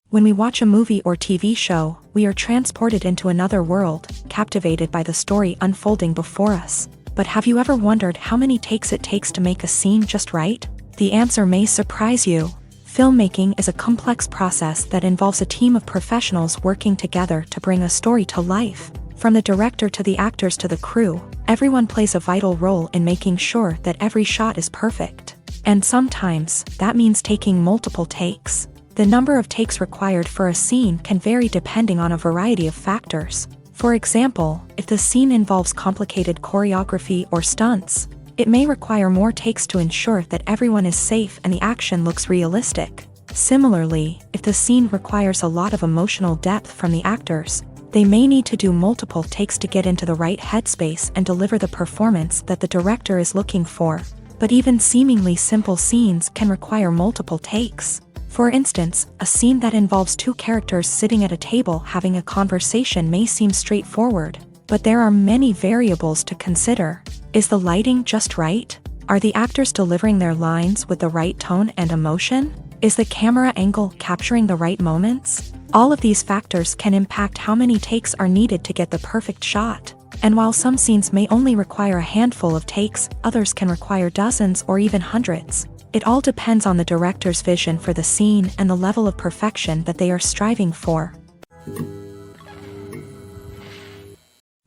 When we watch a movie or TV show, we are transported into another world, captivated by the story unfolding before us. But have you ever wondered how many takes it takes to make a scene just right? The answer may surprise you. Filmmaking is a complex process that involves a team of professionals working together to bring a story to life. From the director to the actors to the crew, everyone plays a vital role in making sure that every shot is perfect. And sometimes, that means taking multiple takes. The number of takes required for a scene can vary depending on a variety of factors. For example, if the scene involves complicated choreography or stunts, it may require more takes to ensure that everyone is safe and the action looks realistic. Similarly, if the scene requires a lot of emotional depth from the actors, they may need to do multiple takes to get into the right headspace and deliver the performance that the director is looking for. But even seemingly simple scenes can require multiple takes. For instance, a scene that involves two characters sitting at a table having a conversation may seem straightforward, but there are many variables to consider. Is the lighting just right? Are the actors delivering their lines with the right tone and emotion? Is the camera angle capturing the right moments? All of these factors can impact how many takes are needed to get the perfect shot. And while some scenes may only require a handful of takes, others can require dozens or even hundreds. It all depends on the director's vision for the scene and the level of perfection that they are striving for.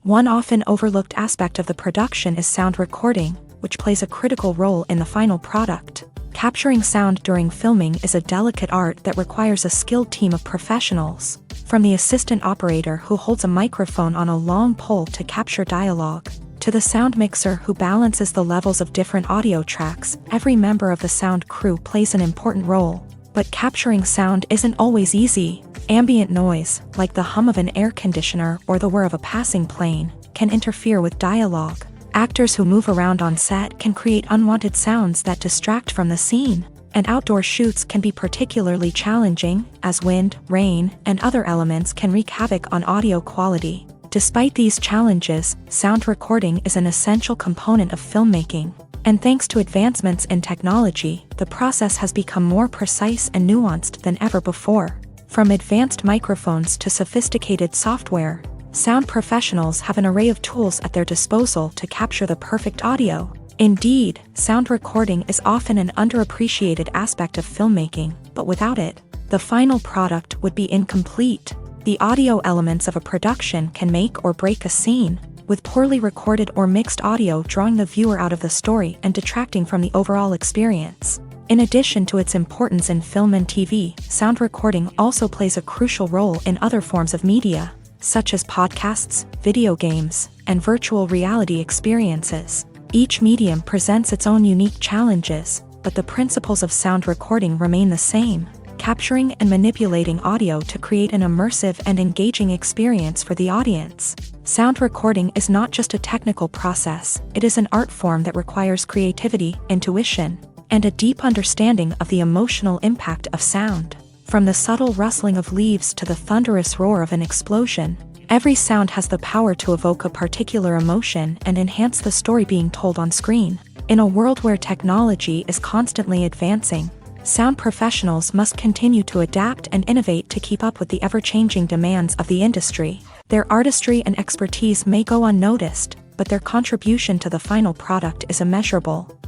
One often overlooked aspect of the production is sound recording, which plays a critical role in the final product. Capturing sound during filming is a delicate art that requires a skilled team of professionals, from the assistant operator who holds a microphone on a long pole to capture dialogue, to the sound mixer who balances the levels of different audio tracks. Every member of the sound crew plays an important role. But capturing sound isn't always easy. Ambient noise, like the hum of an air conditioner or the whir of a passing plane, can interfere with dialogue. Actors who move around on set can create unwanted sounds that distract from the scene. And outdoor shoots can be particularly challenging, as wind, rain, and other elements can wreak havoc on audio quality. Despite these challenges, sound recording is an essential component of filmmaking. And thanks to advancements in technology, the process has become more precise and nuanced than ever before. From advanced microphones to sophisticated software, sound professionals have an array of tools at their disposal to capture the perfect audio. Indeed, sound recording is often an underappreciated aspect of filmmaking, but without it, the final product would be incomplete. The audio elements of a production can make or break a scene, with poorly recorded or mixed audio drawing the viewer out of the story and detracting from the overall experience. In addition to its importance in film and TV, sound recording also plays a crucial role in other forms of media, such as podcasts, video games, and virtual reality experiences. Each medium presents its own unique challenges, but the principles of sound recording remain the same: capturing and manipulating audio to create an immersive and engaging experience for the audience. Sound recording is not just a technical process, it is an art form that requires creativity, intuition, and a deep understanding of the emotional impact of sound. From the subtle rustling of leaves to the thunderous roar of an explosion, every sound has the power to evoke a particular emotion and enhance the story being told on screen. In a world where technology is constantly advancing, sound professionals must continue to adapt and innovate to keep up with the ever-changing demands of the industry. Their artistry and expertise may go unnoticed, but their contribution to the final product is immeasurable.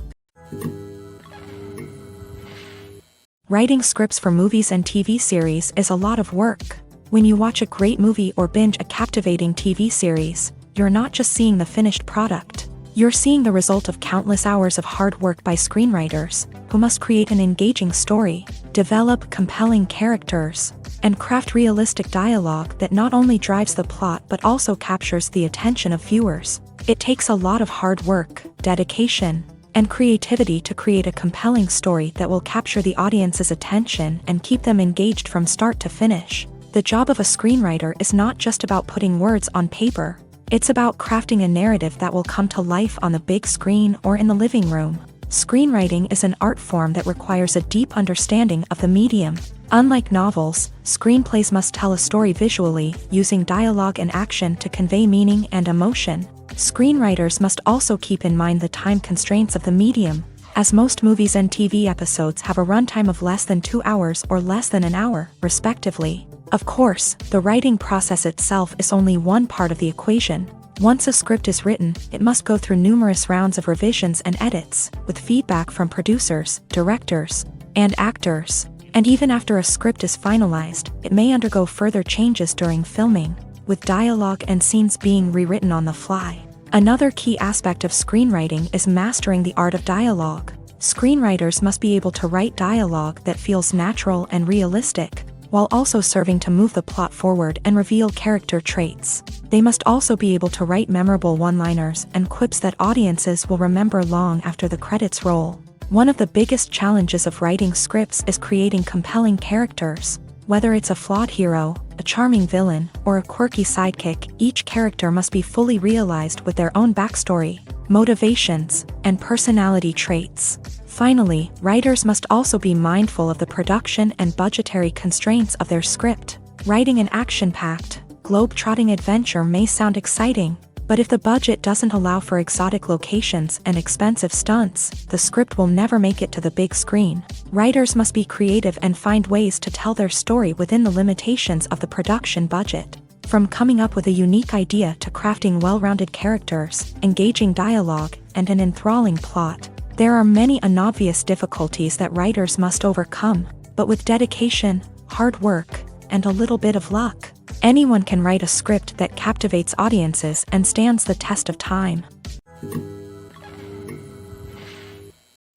Writing scripts for movies and TV series is a lot of work. When you watch a great movie or binge a captivating TV series, you're not just seeing the finished product. You're seeing the result of countless hours of hard work by screenwriters, who must create an engaging story, develop compelling characters, and craft realistic dialogue that not only drives the plot but also captures the attention of viewers. It takes a lot of hard work, dedication, and creativity to create a compelling story that will capture the audience's attention and keep them engaged from start to finish. The job of a screenwriter is not just about putting words on paper. It's about crafting a narrative that will come to life on the big screen or in the living room. Screenwriting is an art form that requires a deep understanding of the medium. Unlike novels, screenplays must tell a story visually, using dialogue and action to convey meaning and emotion. Screenwriters must also keep in mind the time constraints of the medium, as most movies and TV episodes have a runtime of less than 2 hours or less than an hour, respectively. Of course, the writing process itself is only one part of the equation. Once a script is written, it must go through numerous rounds of revisions and edits, with feedback from producers, directors, and actors. And even after a script is finalized, it may undergo further changes during filming, with dialogue and scenes being rewritten on the fly. Another key aspect of screenwriting is mastering the art of dialogue. Screenwriters must be able to write dialogue that feels natural and realistic, while also serving to move the plot forward and reveal character traits. They must also be able to write memorable one-liners and quips that audiences will remember long after the credits roll. One of the biggest challenges of writing scripts is creating compelling characters. Whether it's a flawed hero, a charming villain, or a quirky sidekick, each character must be fully realized with their own backstory, motivations, and personality traits. Finally, writers must also be mindful of the production and budgetary constraints of their script. Writing an action-packed, globe-trotting adventure may sound exciting, but if the budget doesn't allow for exotic locations and expensive stunts, the script will never make it to the big screen. Writers must be creative and find ways to tell their story within the limitations of the production budget. From coming up with a unique idea to crafting well-rounded characters, engaging dialogue, and an enthralling plot, There are many unobvious difficulties that writers must overcome, but with dedication, hard work, and a little bit of luck, anyone can write a script that captivates audiences and stands the test of time.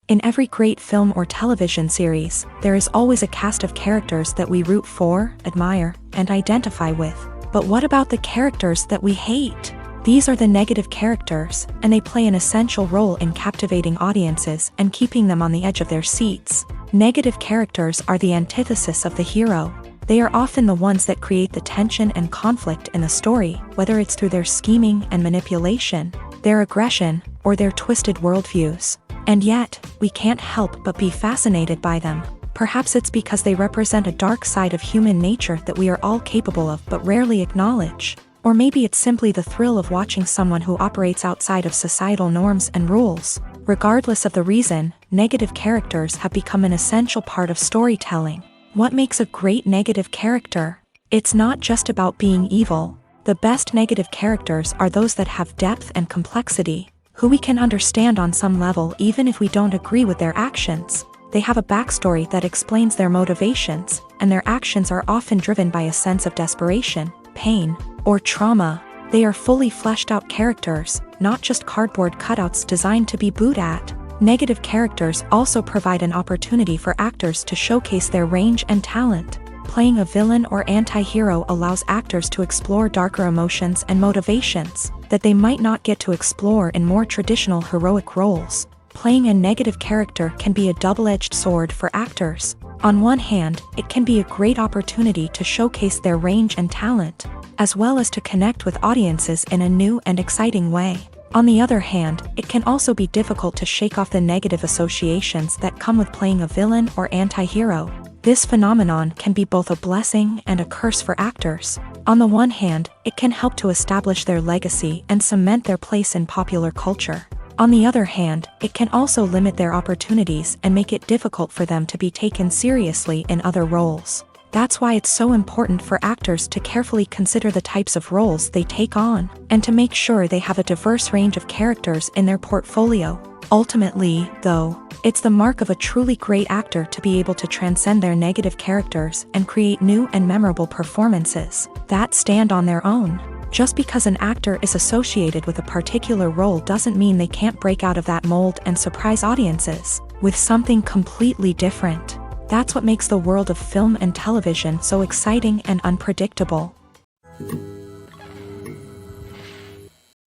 In every great film or television series, there is always a cast of characters that we root for, admire, and identify with. But what about the characters that we hate? These are the negative characters, and they play an essential role in captivating audiences and keeping them on the edge of their seats. Negative characters are the antithesis of the hero. They are often the ones that create the tension and conflict in the story, whether it's through their scheming and manipulation, their aggression, or their twisted worldviews. And yet, we can't help but be fascinated by them. Perhaps it's because they represent a dark side of human nature that we are all capable of but rarely acknowledge. Or maybe it's simply the thrill of watching someone who operates outside of societal norms and rules. Regardless of the reason, negative characters have become an essential part of storytelling. What makes a great negative character? It's not just about being evil. The best negative characters are those that have depth and complexity, who we can understand on some level even if we don't agree with their actions. They have a backstory that explains their motivations, and their actions are often driven by a sense of desperation, pain, or trauma. They are fully fleshed out characters, not just cardboard cutouts designed to be booed at. Negative characters also provide an opportunity for actors to showcase their range and talent. Playing a villain or anti-hero allows actors to explore darker emotions and motivations that they might not get to explore in more traditional heroic roles. Playing a negative character can be a double-edged sword for actors. On one hand, it can be a great opportunity to showcase their range and talent, as well as to connect with audiences in a new and exciting way. On the other hand, it can also be difficult to shake off the negative associations that come with playing a villain or anti-hero. This phenomenon can be both a blessing and a curse for actors. On the one hand, it can help to establish their legacy and cement their place in popular culture. On the other hand, it can also limit their opportunities and make it difficult for them to be taken seriously in other roles. That's why it's so important for actors to carefully consider the types of roles they take on, and to make sure they have a diverse range of characters in their portfolio. Ultimately, though, it's the mark of a truly great actor to be able to transcend their negative characters and create new and memorable performances that stand on their own. Just because an actor is associated with a particular role doesn't mean they can't break out of that mold and surprise audiences with something completely different. That's what makes the world of film and television so exciting and unpredictable.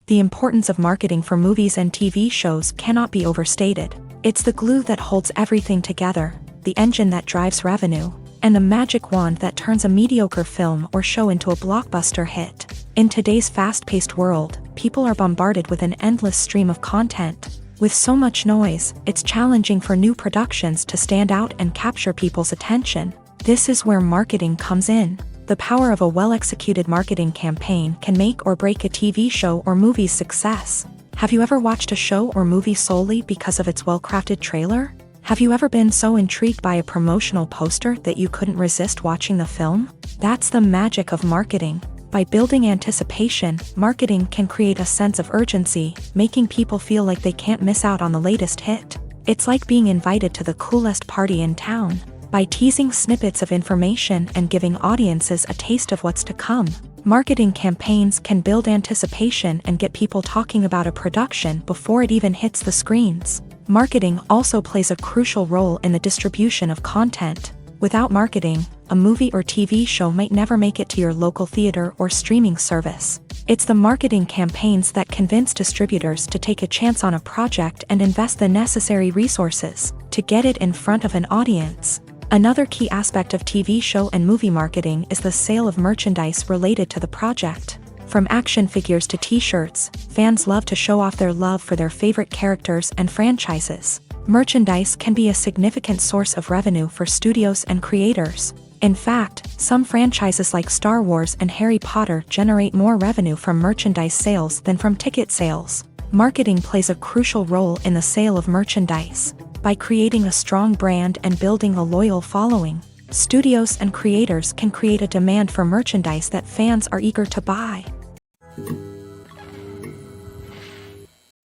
The importance of marketing for movies and TV shows cannot be overstated. It's the glue that holds everything together, the engine that drives revenue, and the magic wand that turns a mediocre film or show into a blockbuster hit. In today's fast-paced world, people are bombarded with an endless stream of content. With so much noise, it's challenging for new productions to stand out and capture people's attention. This is where marketing comes in. The power of a well-executed marketing campaign can make or break a TV show or movie's success. Have you ever watched a show or movie solely because of its well-crafted trailer? Have you ever been so intrigued by a promotional poster that you couldn't resist watching the film? That's the magic of marketing. By building anticipation, marketing can create a sense of urgency, making people feel like they can't miss out on the latest hit. It's like being invited to the coolest party in town. By teasing snippets of information and giving audiences a taste of what's to come, marketing campaigns can build anticipation and get people talking about a production before it even hits the screens. Marketing also plays a crucial role in the distribution of content. Without marketing, a movie or TV show might never make it to your local theater or streaming service. It's the marketing campaigns that convince distributors to take a chance on a project and invest the necessary resources to get it in front of an audience. Another key aspect of TV show and movie marketing is the sale of merchandise related to the project. From action figures to t-shirts, fans love to show off their love for their favorite characters and franchises. Merchandise can be a significant source of revenue for studios and creators. In fact, some franchises like Star Wars and Harry Potter generate more revenue from merchandise sales than from ticket sales. Marketing plays a crucial role in the sale of merchandise. By creating a strong brand and building a loyal following, studios and creators can create a demand for merchandise that fans are eager to buy.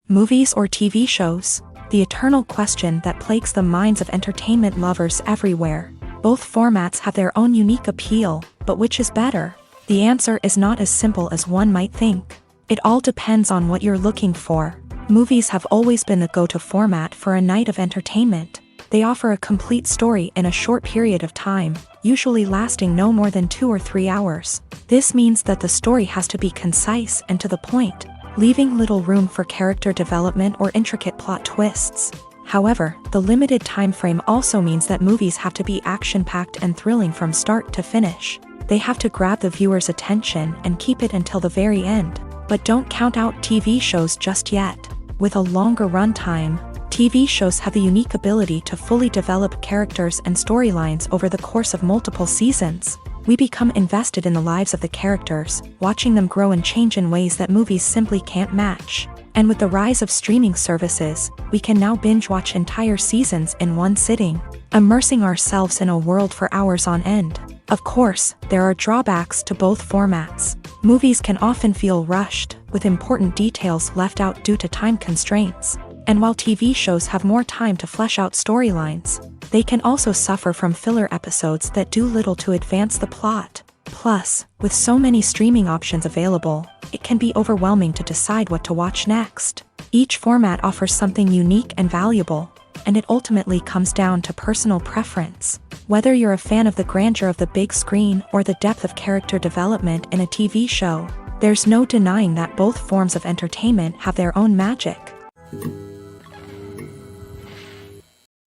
Movies or TV shows? the eternal question that plagues the minds of entertainment lovers everywhere. Both formats have their own unique appeal, but which is better? The answer is not as simple as one might think. It all depends on what you're looking for. Movies have always been the go-to format for a night of entertainment. They offer a complete story in a short period of time, usually lasting no more than 2 or 3 hours. This means that the story has to be concise and to the point, leaving little room for character development or intricate plot twists. However, the limited time frame also means that movies have to be action-packed and thrilling from start to finish. They have to grab the viewer's attention and keep it until the very end. But don't count out TV shows just yet. With a longer runtime, TV shows have the unique ability to fully develop characters and storylines over the course of multiple seasons. We become invested in the lives of the characters, watching them grow and change in ways that movies simply can't match. And with the rise of streaming services, we can now binge-watch entire seasons in one sitting, immersing ourselves in a world for hours on end. Of course, there are drawbacks to both formats. Movies can often feel rushed, with important details left out due to time constraints. And while TV shows have more time to flesh out storylines, they can also suffer from filler episodes that do little to advance the plot. Plus, with so many streaming options available, it can be overwhelming to decide what to watch next. Each format offers something unique and valuable, and it ultimately comes down to personal preference. Whether you're a fan of the grandeur of the big screen or the depth of character development in a TV show, there's no denying that both forms of entertainment have their own magic.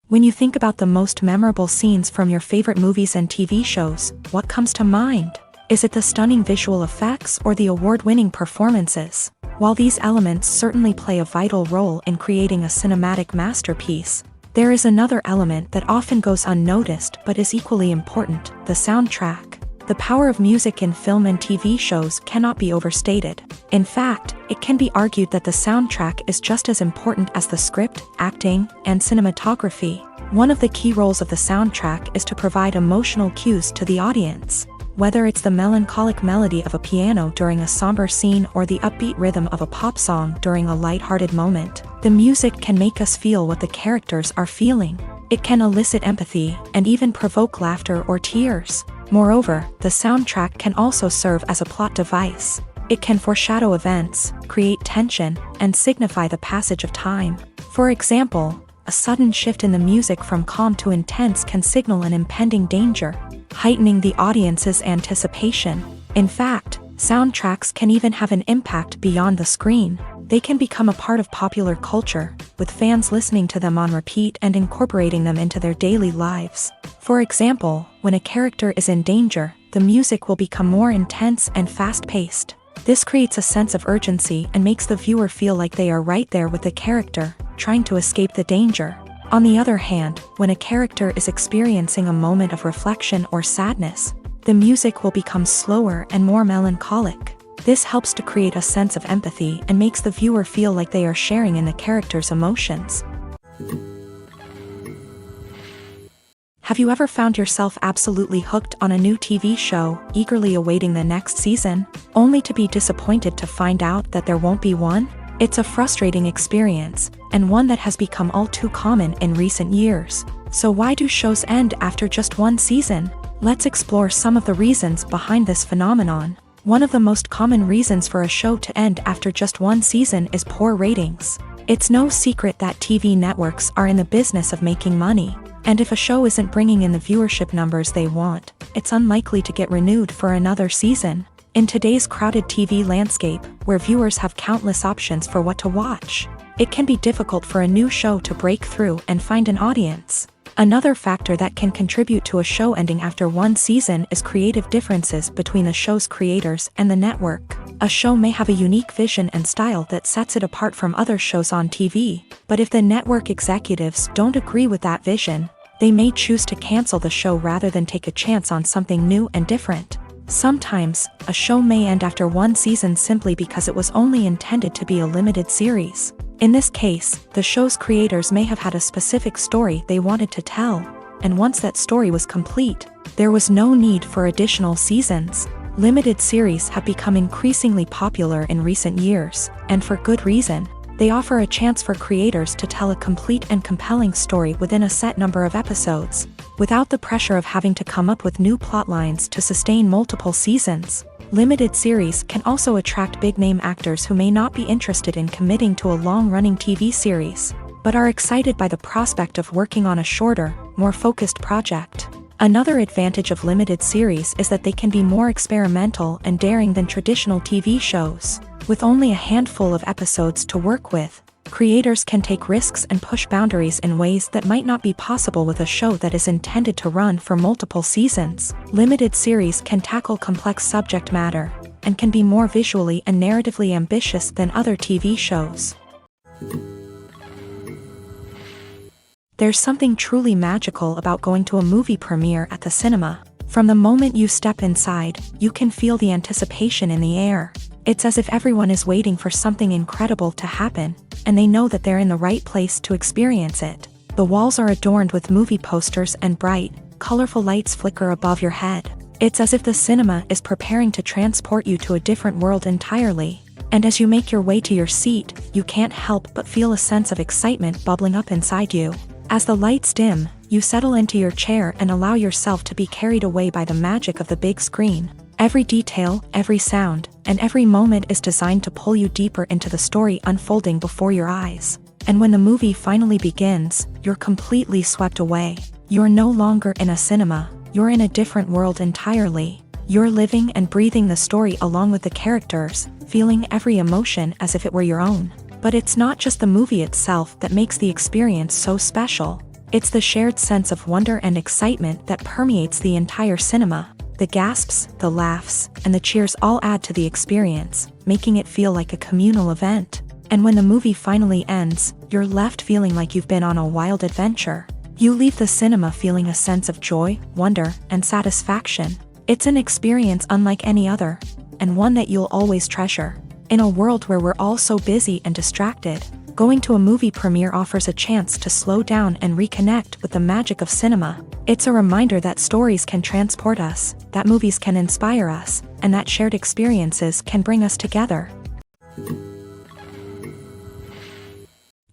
When you think about the most memorable scenes from your favorite movies and TV shows, what comes to mind? Is it the stunning visual effects or the award-winning performances? While these elements certainly play a vital role in creating a cinematic masterpiece, there is another element that often goes unnoticed but is equally important: the soundtrack. The power of music in film and TV shows cannot be overstated. In fact, it can be argued that the soundtrack is just as important as the script, acting, and cinematography. One of the key roles of the soundtrack is to provide emotional cues to the audience. Whether it's the melancholic melody of a piano during a somber scene or the upbeat rhythm of a pop song during a lighthearted moment, the music can make us feel what the characters are feeling. It can elicit empathy and even provoke laughter or tears. Moreover, the soundtrack can also serve as a plot device. It can foreshadow events, create tension, and signify the passage of time. For example, a sudden shift in the music from calm to intense can signal an impending danger, heightening the audience's anticipation. In fact, soundtracks can even have an impact beyond the screen. They can become a part of popular culture, with fans listening to them on repeat and incorporating them into their daily lives. For example, when a character is in danger, the music will become more intense and fast-paced. This creates a sense of urgency and makes the viewer feel like they are right there with the character, trying to escape the danger. On the other hand, when a character is experiencing a moment of reflection or sadness, the music will become slower and more melancholic. This helps to create a sense of empathy and makes the viewer feel like they are sharing in the character's emotions. Have you ever found yourself absolutely hooked on a new TV show, eagerly awaiting the next season, only to be disappointed to find out that there won't be one? It's a frustrating experience, and one that has become all too common in recent years. So why do shows end after just one season? Let's explore some of the reasons behind this phenomenon. One of the most common reasons for a show to end after just one season is poor ratings. It's no secret that TV networks are in the business of making money, and if a show isn't bringing in the viewership numbers they want, it's unlikely to get renewed for another season. In today's crowded TV landscape, where viewers have countless options for what to watch, it can be difficult for a new show to break through and find an audience. Another factor that can contribute to a show ending after one season is creative differences between the show's creators and the network. A show may have a unique vision and style that sets it apart from other shows on TV, but if the network executives don't agree with that vision, they may choose to cancel the show rather than take a chance on something new and different. Sometimes, a show may end after one season simply because it was only intended to be a limited series. In this case, the show's creators may have had a specific story they wanted to tell, and once that story was complete, there was no need for additional seasons. Limited series have become increasingly popular in recent years, and for good reason. They offer a chance for creators to tell a complete and compelling story within a set number of episodes, without the pressure of having to come up with new plotlines to sustain multiple seasons. Limited series can also attract big-name actors who may not be interested in committing to a long-running TV series, but are excited by the prospect of working on a shorter, more focused project. Another advantage of limited series is that they can be more experimental and daring than traditional TV shows. With only a handful of episodes to work with, creators can take risks and push boundaries in ways that might not be possible with a show that is intended to run for multiple seasons. Limited series can tackle complex subject matter, and can be more visually and narratively ambitious than other TV shows. There's something truly magical about going to a movie premiere at the cinema. From the moment you step inside, you can feel the anticipation in the air. It's as if everyone is waiting for something incredible to happen, and they know that they're in the right place to experience it. The walls are adorned with movie posters and bright, colorful lights flicker above your head. It's as if the cinema is preparing to transport you to a different world entirely. And as you make your way to your seat, you can't help but feel a sense of excitement bubbling up inside you. As the lights dim, you settle into your chair and allow yourself to be carried away by the magic of the big screen. Every detail, every sound, and every moment is designed to pull you deeper into the story unfolding before your eyes. And when the movie finally begins, you're completely swept away. You're no longer in a cinema, you're in a different world entirely. You're living and breathing the story along with the characters, feeling every emotion as if it were your own. But it's not just the movie itself that makes the experience so special. It's the shared sense of wonder and excitement that permeates the entire cinema. The gasps, the laughs, and the cheers all add to the experience, making it feel like a communal event. And when the movie finally ends, you're left feeling like you've been on a wild adventure. You leave the cinema feeling a sense of joy, wonder, and satisfaction. It's an experience unlike any other, and one that you'll always treasure. In a world where we're all so busy and distracted, going to a movie premiere offers a chance to slow down and reconnect with the magic of cinema. It's a reminder that stories can transport us, that movies can inspire us, and that shared experiences can bring us together.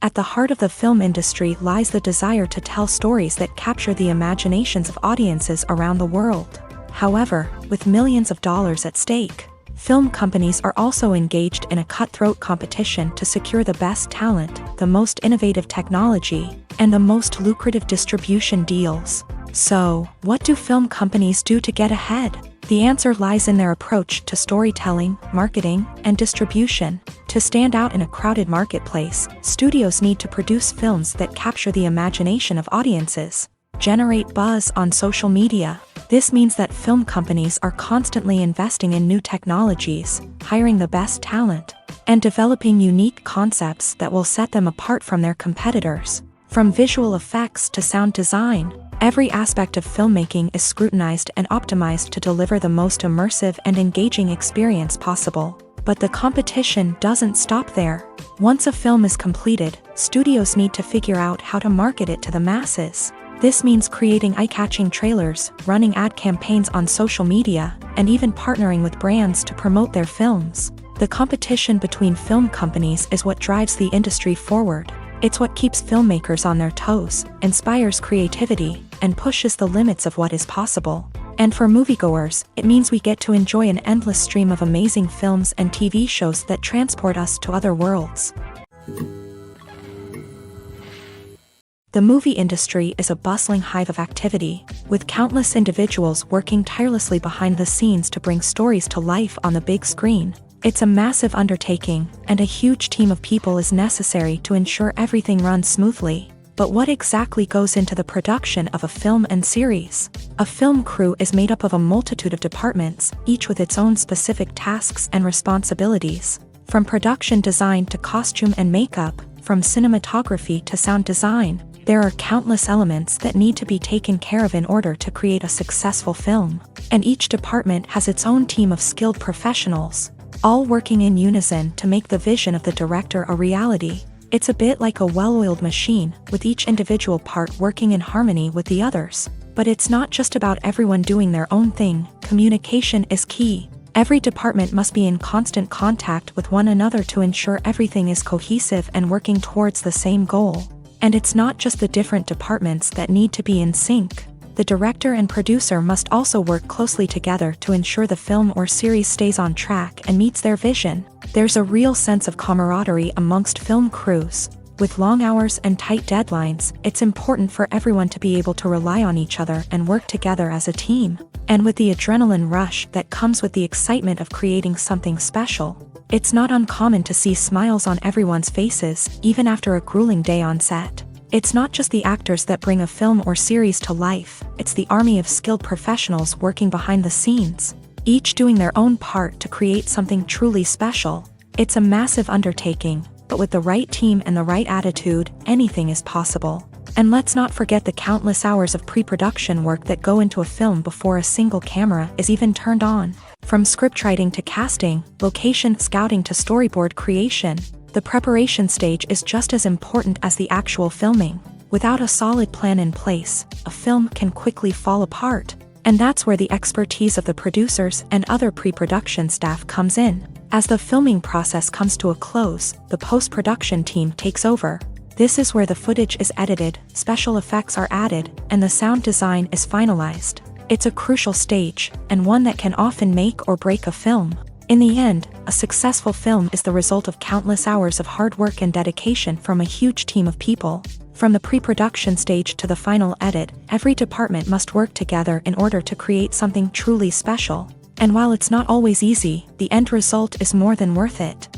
At the heart of the film industry lies the desire to tell stories that capture the imaginations of audiences around the world. However, with millions of dollars at stake, film companies are also engaged in a cutthroat competition to secure the best talent, the most innovative technology, and the most lucrative distribution deals. So, what do film companies do to get ahead? The answer lies in their approach to storytelling, marketing, and distribution. To stand out in a crowded marketplace, studios need to produce films that capture the imagination of audiences, generate buzz on social media. This means that film companies are constantly investing in new technologies, hiring the best talent, and developing unique concepts that will set them apart from their competitors. From visual effects to sound design, every aspect of filmmaking is scrutinized and optimized to deliver the most immersive and engaging experience possible. But the competition doesn't stop there. Once a film is completed, studios need to figure out how to market it to the masses. This means creating eye-catching trailers, running ad campaigns on social media, and even partnering with brands to promote their films. The competition between film companies is what drives the industry forward. It's what keeps filmmakers on their toes, inspires creativity, and pushes the limits of what is possible. And for moviegoers, it means we get to enjoy an endless stream of amazing films and TV shows that transport us to other worlds. The movie industry is a bustling hive of activity, with countless individuals working tirelessly behind the scenes to bring stories to life on the big screen. It's a massive undertaking, and a huge team of people is necessary to ensure everything runs smoothly. But what exactly goes into the production of a film and series? A film crew is made up of a multitude of departments, each with its own specific tasks and responsibilities. From production design to costume and makeup, from cinematography to sound design, there are countless elements that need to be taken care of in order to create a successful film. And each department has its own team of skilled professionals, all working in unison to make the vision of the director a reality. It's a bit like a well-oiled machine, with each individual part working in harmony with the others. But it's not just about everyone doing their own thing. Communication is key. Every department must be in constant contact with one another to ensure everything is cohesive and working towards the same goal. And it's not just the different departments that need to be in sync. The director and producer must also work closely together to ensure the film or series stays on track and meets their vision. There's a real sense of camaraderie amongst film crews. With long hours and tight deadlines, it's important for everyone to be able to rely on each other and work together as a team. And with the adrenaline rush that comes with the excitement of creating something special, it's not uncommon to see smiles on everyone's faces, even after a grueling day on set. It's not just the actors that bring a film or series to life, it's the army of skilled professionals working behind the scenes, each doing their own part to create something truly special. It's a massive undertaking, but with the right team and the right attitude, anything is possible. And let's not forget the countless hours of pre-production work that go into a film before a single camera is even turned on. From scriptwriting to casting, location scouting to storyboard creation, the preparation stage is just as important as the actual filming. Without a solid plan in place, a film can quickly fall apart. And that's where the expertise of the producers and other pre-production staff comes in. As the filming process comes to a close, the post-production team takes over. This is where the footage is edited, special effects are added, and the sound design is finalized. It's a crucial stage, and one that can often make or break a film. In the end, a successful film is the result of countless hours of hard work and dedication from a huge team of people. From the pre-production stage to the final edit, every department must work together in order to create something truly special. And while it's not always easy, the end result is more than worth it.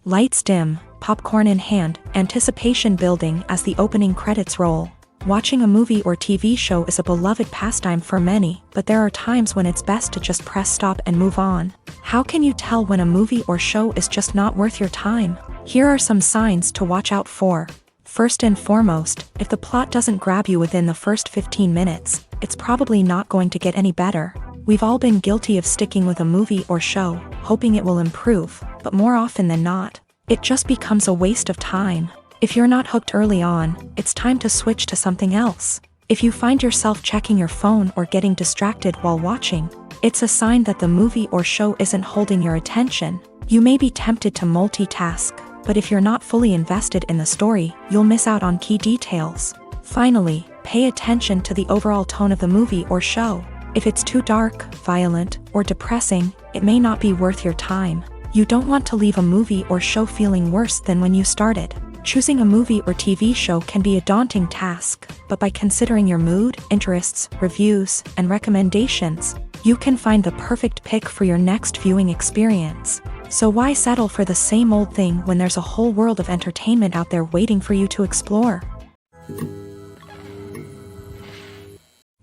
Lights dim, popcorn in hand, anticipation building as the opening credits roll. Watching a movie or TV show is a beloved pastime for many, but there are times when it's best to just press stop and move on. How can you tell when a movie or show is just not worth your time? Here are some signs to watch out for. First and foremost, if the plot doesn't grab you within the first 15 minutes, it's probably not going to get any better. We've all been guilty of sticking with a movie or show, hoping it will improve, but more often than not, it just becomes a waste of time. If you're not hooked early on, it's time to switch to something else. If you find yourself checking your phone or getting distracted while watching, it's a sign that the movie or show isn't holding your attention. You may be tempted to multitask, but if you're not fully invested in the story, you'll miss out on key details. Finally, pay attention to the overall tone of the movie or show. If it's too dark, violent, or depressing, it may not be worth your time. You don't want to leave a movie or show feeling worse than when you started. Choosing a movie or TV show can be a daunting task, but by considering your mood, interests, reviews, and recommendations, you can find the perfect pick for your next viewing experience. So why settle for the same old thing when there's a whole world of entertainment out there waiting for you to explore?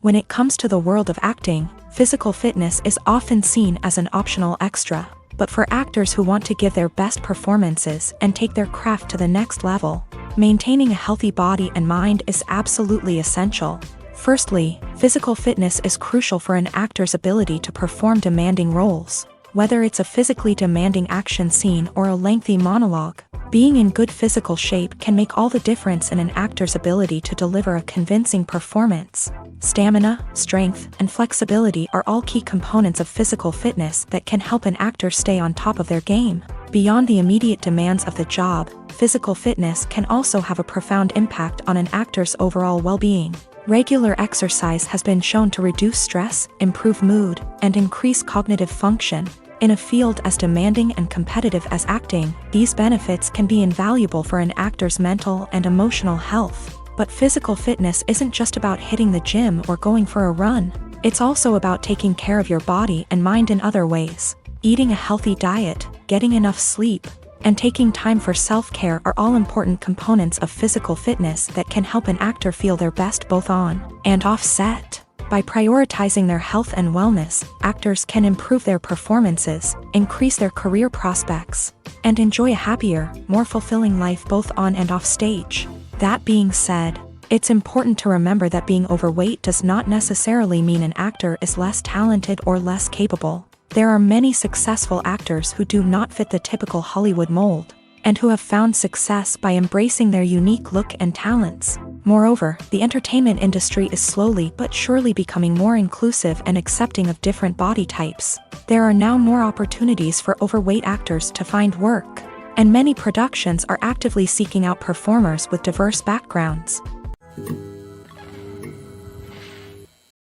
When it comes to the world of acting, physical fitness is often seen as an optional extra. But for actors who want to give their best performances and take their craft to the next level, maintaining a healthy body and mind is absolutely essential. Firstly, physical fitness is crucial for an actor's ability to perform demanding roles. Whether it's a physically demanding action scene or a lengthy monologue, being in good physical shape can make all the difference in an actor's ability to deliver a convincing performance. Stamina, strength, and flexibility are all key components of physical fitness that can help an actor stay on top of their game. Beyond the immediate demands of the job, physical fitness can also have a profound impact on an actor's overall well-being. Regular exercise has been shown to reduce stress, improve mood, and increase cognitive function. In a field as demanding and competitive as acting, these benefits can be invaluable for an actor's mental and emotional health. But physical fitness isn't just about hitting the gym or going for a run. It's also about taking care of your body and mind in other ways. Eating a healthy diet, getting enough sleep, and taking time for self-care are all important components of physical fitness that can help an actor feel their best both on and off set. By prioritizing their health and wellness, actors can improve their performances, increase their career prospects, and enjoy a happier, more fulfilling life both on and off stage. That being said, it's important to remember that being overweight does not necessarily mean an actor is less talented or less capable. There are many successful actors who do not fit the typical Hollywood mold, and who have found success by embracing their unique look and talents. Moreover, the entertainment industry is slowly but surely becoming more inclusive and accepting of different body types. There are now more opportunities for overweight actors to find work, and many productions are actively seeking out performers with diverse backgrounds.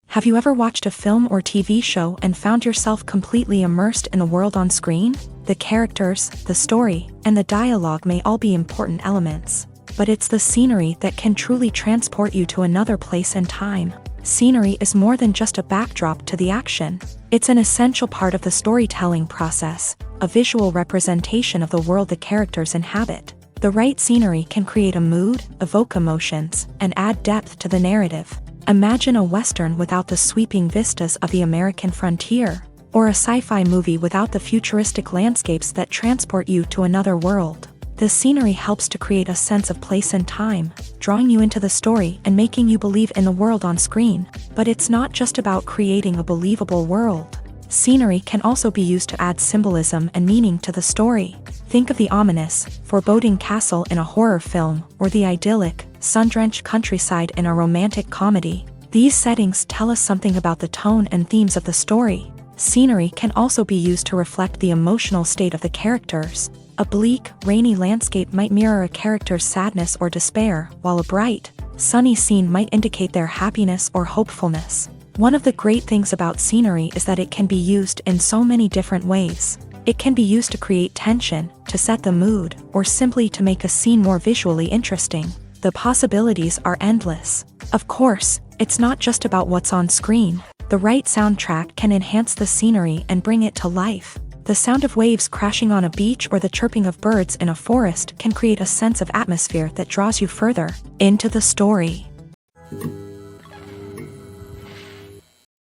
Have you ever watched a film or TV show and found yourself completely immersed in the world on screen? The characters, the story, and the dialogue may all be important elements, but it's the scenery that can truly transport you to another place and time. Scenery is more than just a backdrop to the action. It's an essential part of the storytelling process, a visual representation of the world the characters inhabit. The right scenery can create a mood, evoke emotions, and add depth to the narrative. Imagine a Western without the sweeping vistas of the American frontier, or a sci-fi movie without the futuristic landscapes that transport you to another world. The scenery helps to create a sense of place and time, drawing you into the story and making you believe in the world on screen. But it's not just about creating a believable world. Scenery can also be used to add symbolism and meaning to the story. Think of the ominous, foreboding castle in a horror film, or the idyllic, sun-drenched countryside in a romantic comedy. These settings tell us something about the tone and themes of the story. Scenery can also be used to reflect the emotional state of the characters. A bleak, rainy landscape might mirror a character's sadness or despair, while a bright, sunny scene might indicate their happiness or hopefulness. One of the great things about scenery is that it can be used in so many different ways. It can be used to create tension, to set the mood, or simply to make a scene more visually interesting. The possibilities are endless. Of course, it's not just about what's on screen. The right soundtrack can enhance the scenery and bring it to life. The sound of waves crashing on a beach or the chirping of birds in a forest can create a sense of atmosphere that draws you further into the story.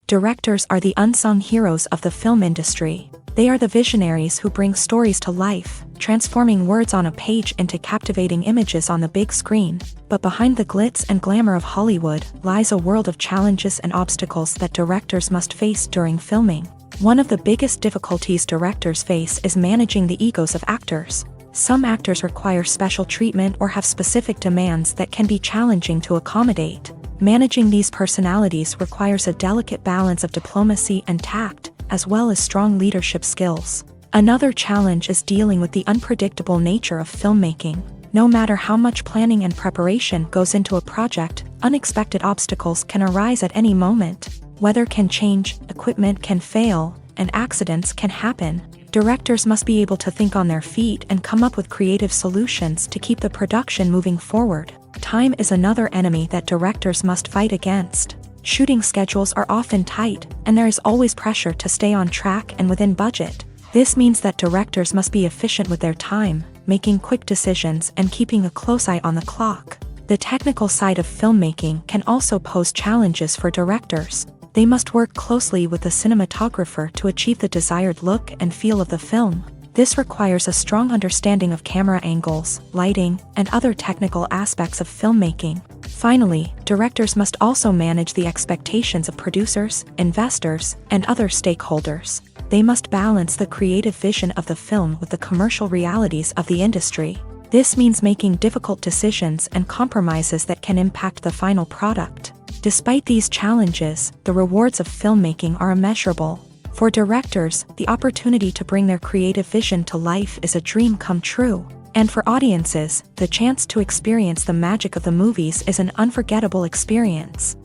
Directors are the unsung heroes of the film industry. They are the visionaries who bring stories to life, transforming words on a page into captivating images on the big screen. But behind the glitz and glamour of Hollywood lies a world of challenges and obstacles that directors must face during filming. One of the biggest difficulties directors face is managing the egos of actors. Some actors require special treatment or have specific demands that can be challenging to accommodate. Managing these personalities requires a delicate balance of diplomacy and tact, as well as strong leadership skills. Another challenge is dealing with the unpredictable nature of filmmaking. No matter how much planning and preparation goes into a project, unexpected obstacles can arise at any moment. Weather can change, equipment can fail, and accidents can happen. Directors must be able to think on their feet and come up with creative solutions to keep the production moving forward. Time is another enemy that directors must fight against. Shooting schedules are often tight, and there is always pressure to stay on track and within budget. This means that directors must be efficient with their time, making quick decisions and keeping a close eye on the clock. The technical side of filmmaking can also pose challenges for directors. They must work closely with the cinematographer to achieve the desired look and feel of the film. This requires a strong understanding of camera angles, lighting, and other technical aspects of filmmaking. Finally, directors must also manage the expectations of producers, investors, and other stakeholders. They must balance the creative vision of the film with the commercial realities of the industry. This means making difficult decisions and compromises that can impact the final product. Despite these challenges, the rewards of filmmaking are immeasurable. For directors, the opportunity to bring their creative vision to life is a dream come true. And for audiences, the chance to experience the magic of the movies is an unforgettable experience.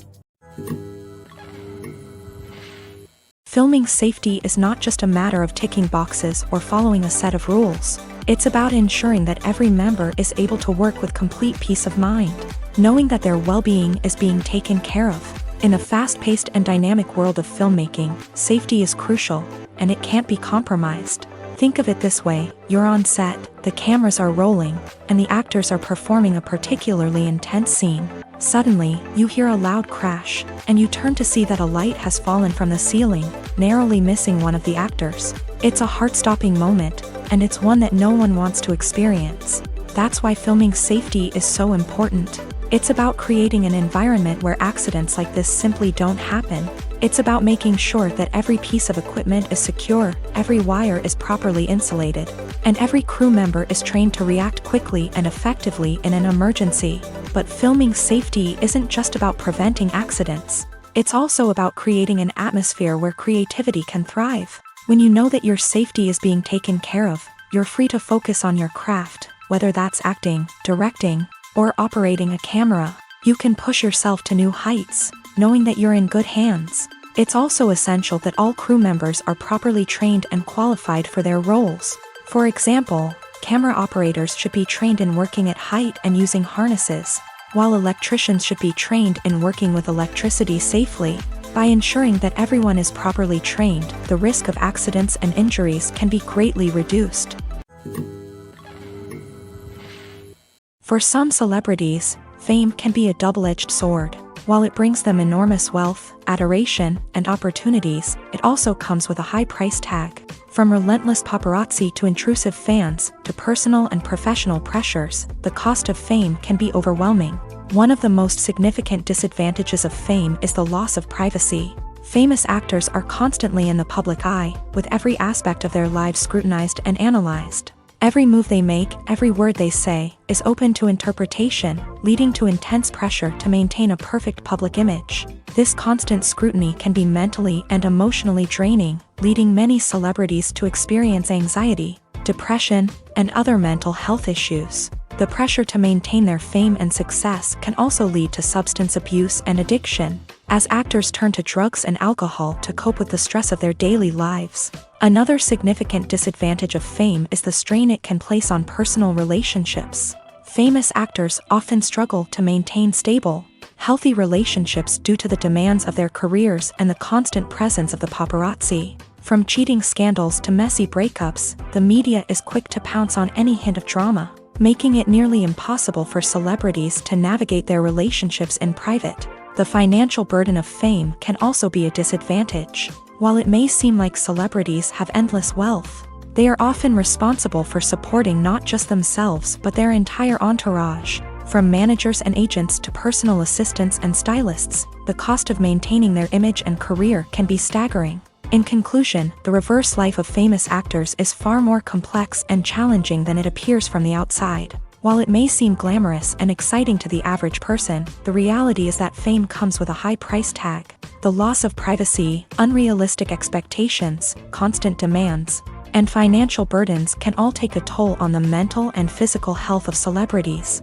Filming safety is not just a matter of ticking boxes or following a set of rules. It's about ensuring that every member is able to work with complete peace of mind, knowing that their well-being is being taken care of. In a fast-paced and dynamic world of filmmaking, safety is crucial, and it can't be compromised. Think of it this way: you're on set, the cameras are rolling, and the actors are performing a particularly intense scene. Suddenly, you hear a loud crash, and you turn to see that a light has fallen from the ceiling, narrowly missing one of the actors. It's a heart-stopping moment, and it's one that no one wants to experience. That's why filming safety is so important. It's about creating an environment where accidents like this simply don't happen. It's about making sure that every piece of equipment is secure, every wire is properly insulated, and every crew member is trained to react quickly and effectively in an emergency. But filming safety isn't just about preventing accidents. It's also about creating an atmosphere where creativity can thrive. When you know that your safety is being taken care of, you're free to focus on your craft, whether that's acting, directing, or operating a camera. You can push yourself to new heights, knowing that you're in good hands. It's also essential that all crew members are properly trained and qualified for their roles. For example, camera operators should be trained in working at height and using harnesses, while electricians should be trained in working with electricity safely. By ensuring that everyone is properly trained, the risk of accidents and injuries can be greatly reduced. For some celebrities, fame can be a double-edged sword. While it brings them enormous wealth, adoration, and opportunities, it also comes with a high price tag. From relentless paparazzi to intrusive fans, to personal and professional pressures, the cost of fame can be overwhelming. One of the most significant disadvantages of fame is the loss of privacy. Famous actors are constantly in the public eye, with every aspect of their lives scrutinized and analyzed. Every move they make, every word they say, is open to interpretation, leading to intense pressure to maintain a perfect public image. This constant scrutiny can be mentally and emotionally draining, leading many celebrities to experience anxiety, depression, and other mental health issues. The pressure to maintain their fame and success can also lead to substance abuse and addiction, as actors turn to drugs and alcohol to cope with the stress of their daily lives. Another significant disadvantage of fame is the strain it can place on personal relationships. Famous actors often struggle to maintain stable, healthy relationships due to the demands of their careers and the constant presence of the paparazzi. From cheating scandals to messy breakups, the media is quick to pounce on any hint of drama, making it nearly impossible for celebrities to navigate their relationships in private. The financial burden of fame can also be a disadvantage. While it may seem like celebrities have endless wealth, they are often responsible for supporting not just themselves but their entire entourage. From managers and agents to personal assistants and stylists, the cost of maintaining their image and career can be staggering. In conclusion, the reverse life of famous actors is far more complex and challenging than it appears from the outside. While it may seem glamorous and exciting to the average person, the reality is that fame comes with a high price tag. The loss of privacy, unrealistic expectations, constant demands, and financial burdens can all take a toll on the mental and physical health of celebrities.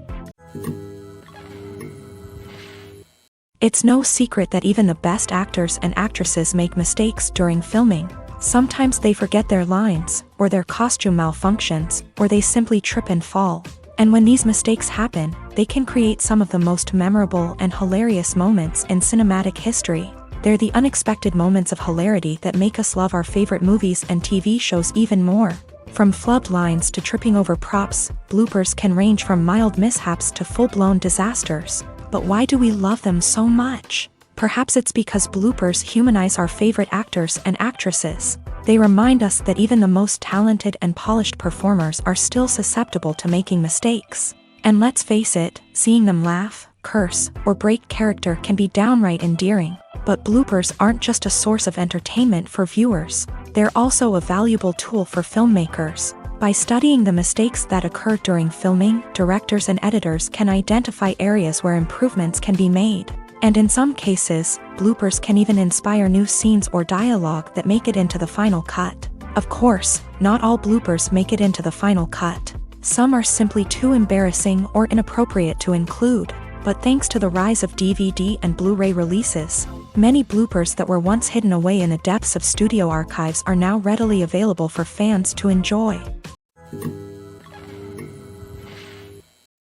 It's no secret that even the best actors and actresses make mistakes during filming. Sometimes they forget their lines, or their costume malfunctions, or they simply trip and fall. And when these mistakes happen, they can create some of the most memorable and hilarious moments in cinematic history. They're the unexpected moments of hilarity that make us love our favorite movies and TV shows even more. From flubbed lines to tripping over props, bloopers can range from mild mishaps to full-blown disasters. But why do we love them so much? Perhaps it's because bloopers humanize our favorite actors and actresses. They remind us that even the most talented and polished performers are still susceptible to making mistakes. And let's face it, seeing them laugh, curse, or break character can be downright endearing. But bloopers aren't just a source of entertainment for viewers. They're also a valuable tool for filmmakers. By studying the mistakes that occur during filming, directors and editors can identify areas where improvements can be made. And in some cases, bloopers can even inspire new scenes or dialogue that make it into the final cut. Of course, not all bloopers make it into the final cut. Some are simply too embarrassing or inappropriate to include. But thanks to the rise of DVD and Blu-ray releases, many bloopers that were once hidden away in the depths of studio archives are now readily available for fans to enjoy.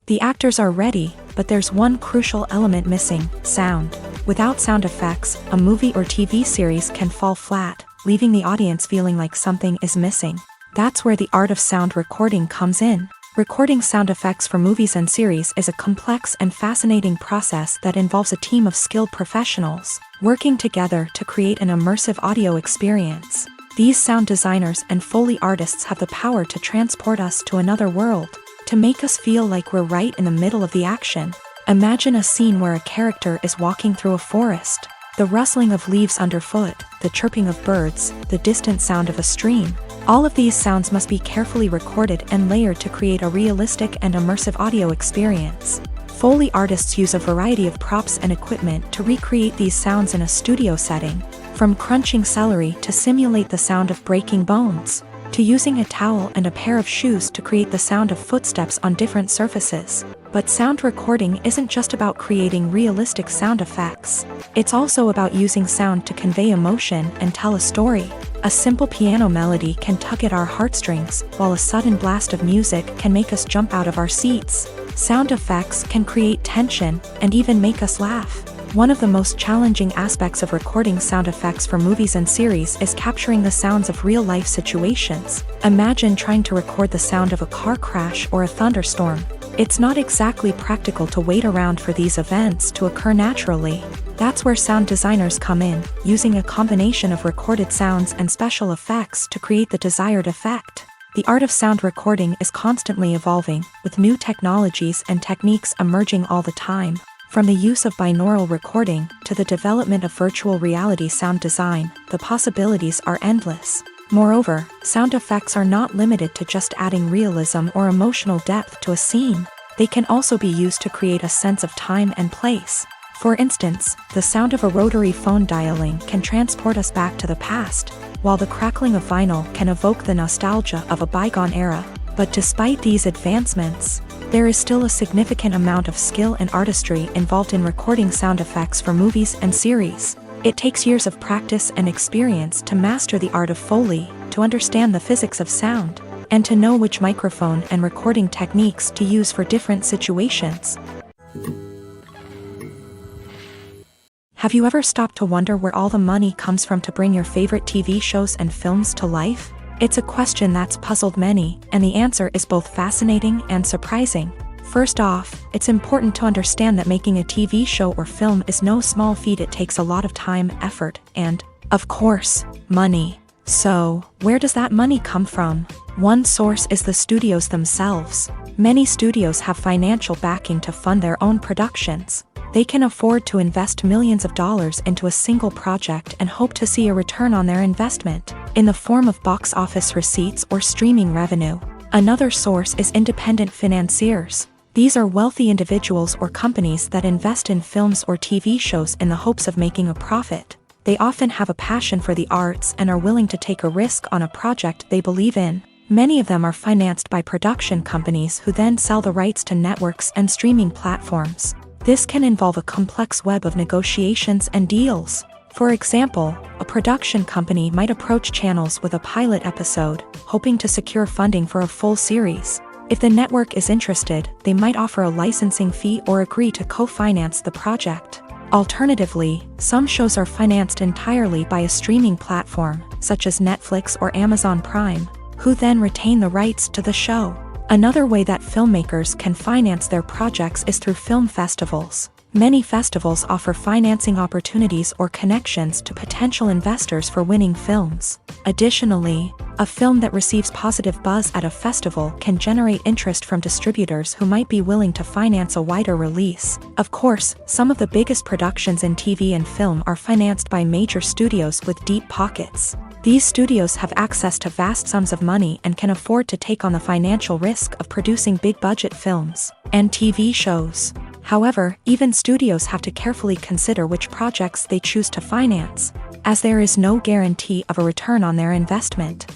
The actors are ready, but there's one crucial element missing: sound. Without sound effects, a movie or TV series can fall flat, leaving the audience feeling like something is missing. That's where the art of sound recording comes in. Recording sound effects for movies and series is a complex and fascinating process that involves a team of skilled professionals working together to create an immersive audio experience. These sound designers and Foley artists have the power to transport us to another world, to make us feel like we're right in the middle of the action. Imagine a scene where a character is walking through a forest. The rustling of leaves underfoot, the chirping of birds, the distant sound of a stream. All of these sounds must be carefully recorded and layered to create a realistic and immersive audio experience. Foley artists use a variety of props and equipment to recreate these sounds in a studio setting, from crunching celery to simulate the sound of breaking bones, to using a towel and a pair of shoes to create the sound of footsteps on different surfaces. But sound recording isn't just about creating realistic sound effects. It's also about using sound to convey emotion and tell a story. A simple piano melody can tug at our heartstrings, while a sudden blast of music can make us jump out of our seats. Sound effects can create tension and even make us laugh. One of the most challenging aspects of recording sound effects for movies and series is capturing the sounds of real-life situations. Imagine trying to record the sound of a car crash or a thunderstorm. It's not exactly practical to wait around for these events to occur naturally. That's where sound designers come in, using a combination of recorded sounds and special effects to create the desired effect. The art of sound recording is constantly evolving, with new technologies and techniques emerging all the time. From the use of binaural recording to the development of virtual reality sound design, the possibilities are endless. Moreover, sound effects are not limited to just adding realism or emotional depth to a scene. They can also be used to create a sense of time and place. For instance, the sound of a rotary phone dialing can transport us back to the past, while the crackling of vinyl can evoke the nostalgia of a bygone era. But despite these advancements, there is still a significant amount of skill and artistry involved in recording sound effects for movies and series. It takes years of practice and experience to master the art of Foley, to understand the physics of sound, and to know which microphone and recording techniques to use for different situations. Have you ever stopped to wonder where all the money comes from to bring your favorite TV shows and films to life? It's a question that's puzzled many, and the answer is both fascinating and surprising. First off, it's important to understand that making a TV show or film is no small feat. It takes a lot of time, effort, and, of course, money. So, where does that money come from? One source is the studios themselves. Many studios have financial backing to fund their own productions. They can afford to invest millions of dollars into a single project and hope to see a return on their investment, in the form of box office receipts or streaming revenue. Another source is independent financiers. These are wealthy individuals or companies that invest in films or TV shows in the hopes of making a profit. They often have a passion for the arts and are willing to take a risk on a project they believe in. Many of them are financed by production companies who then sell the rights to networks and streaming platforms. This can involve a complex web of negotiations and deals. For example, a production company might approach channels with a pilot episode, hoping to secure funding for a full series. If the network is interested, they might offer a licensing fee or agree to co-finance the project. Alternatively, some shows are financed entirely by a streaming platform, such as Netflix or Amazon Prime, who then retain the rights to the show. Another way that filmmakers can finance their projects is through film festivals. Many festivals offer financing opportunities or connections to potential investors for winning films. Additionally, a film that receives positive buzz at a festival can generate interest from distributors who might be willing to finance a wider release. Of course, some of the biggest productions in TV and film are financed by major studios with deep pockets. These studios have access to vast sums of money and can afford to take on the financial risk of producing big-budget films and TV shows. However, even studios have to carefully consider which projects they choose to finance, as there is no guarantee of a return on their investment.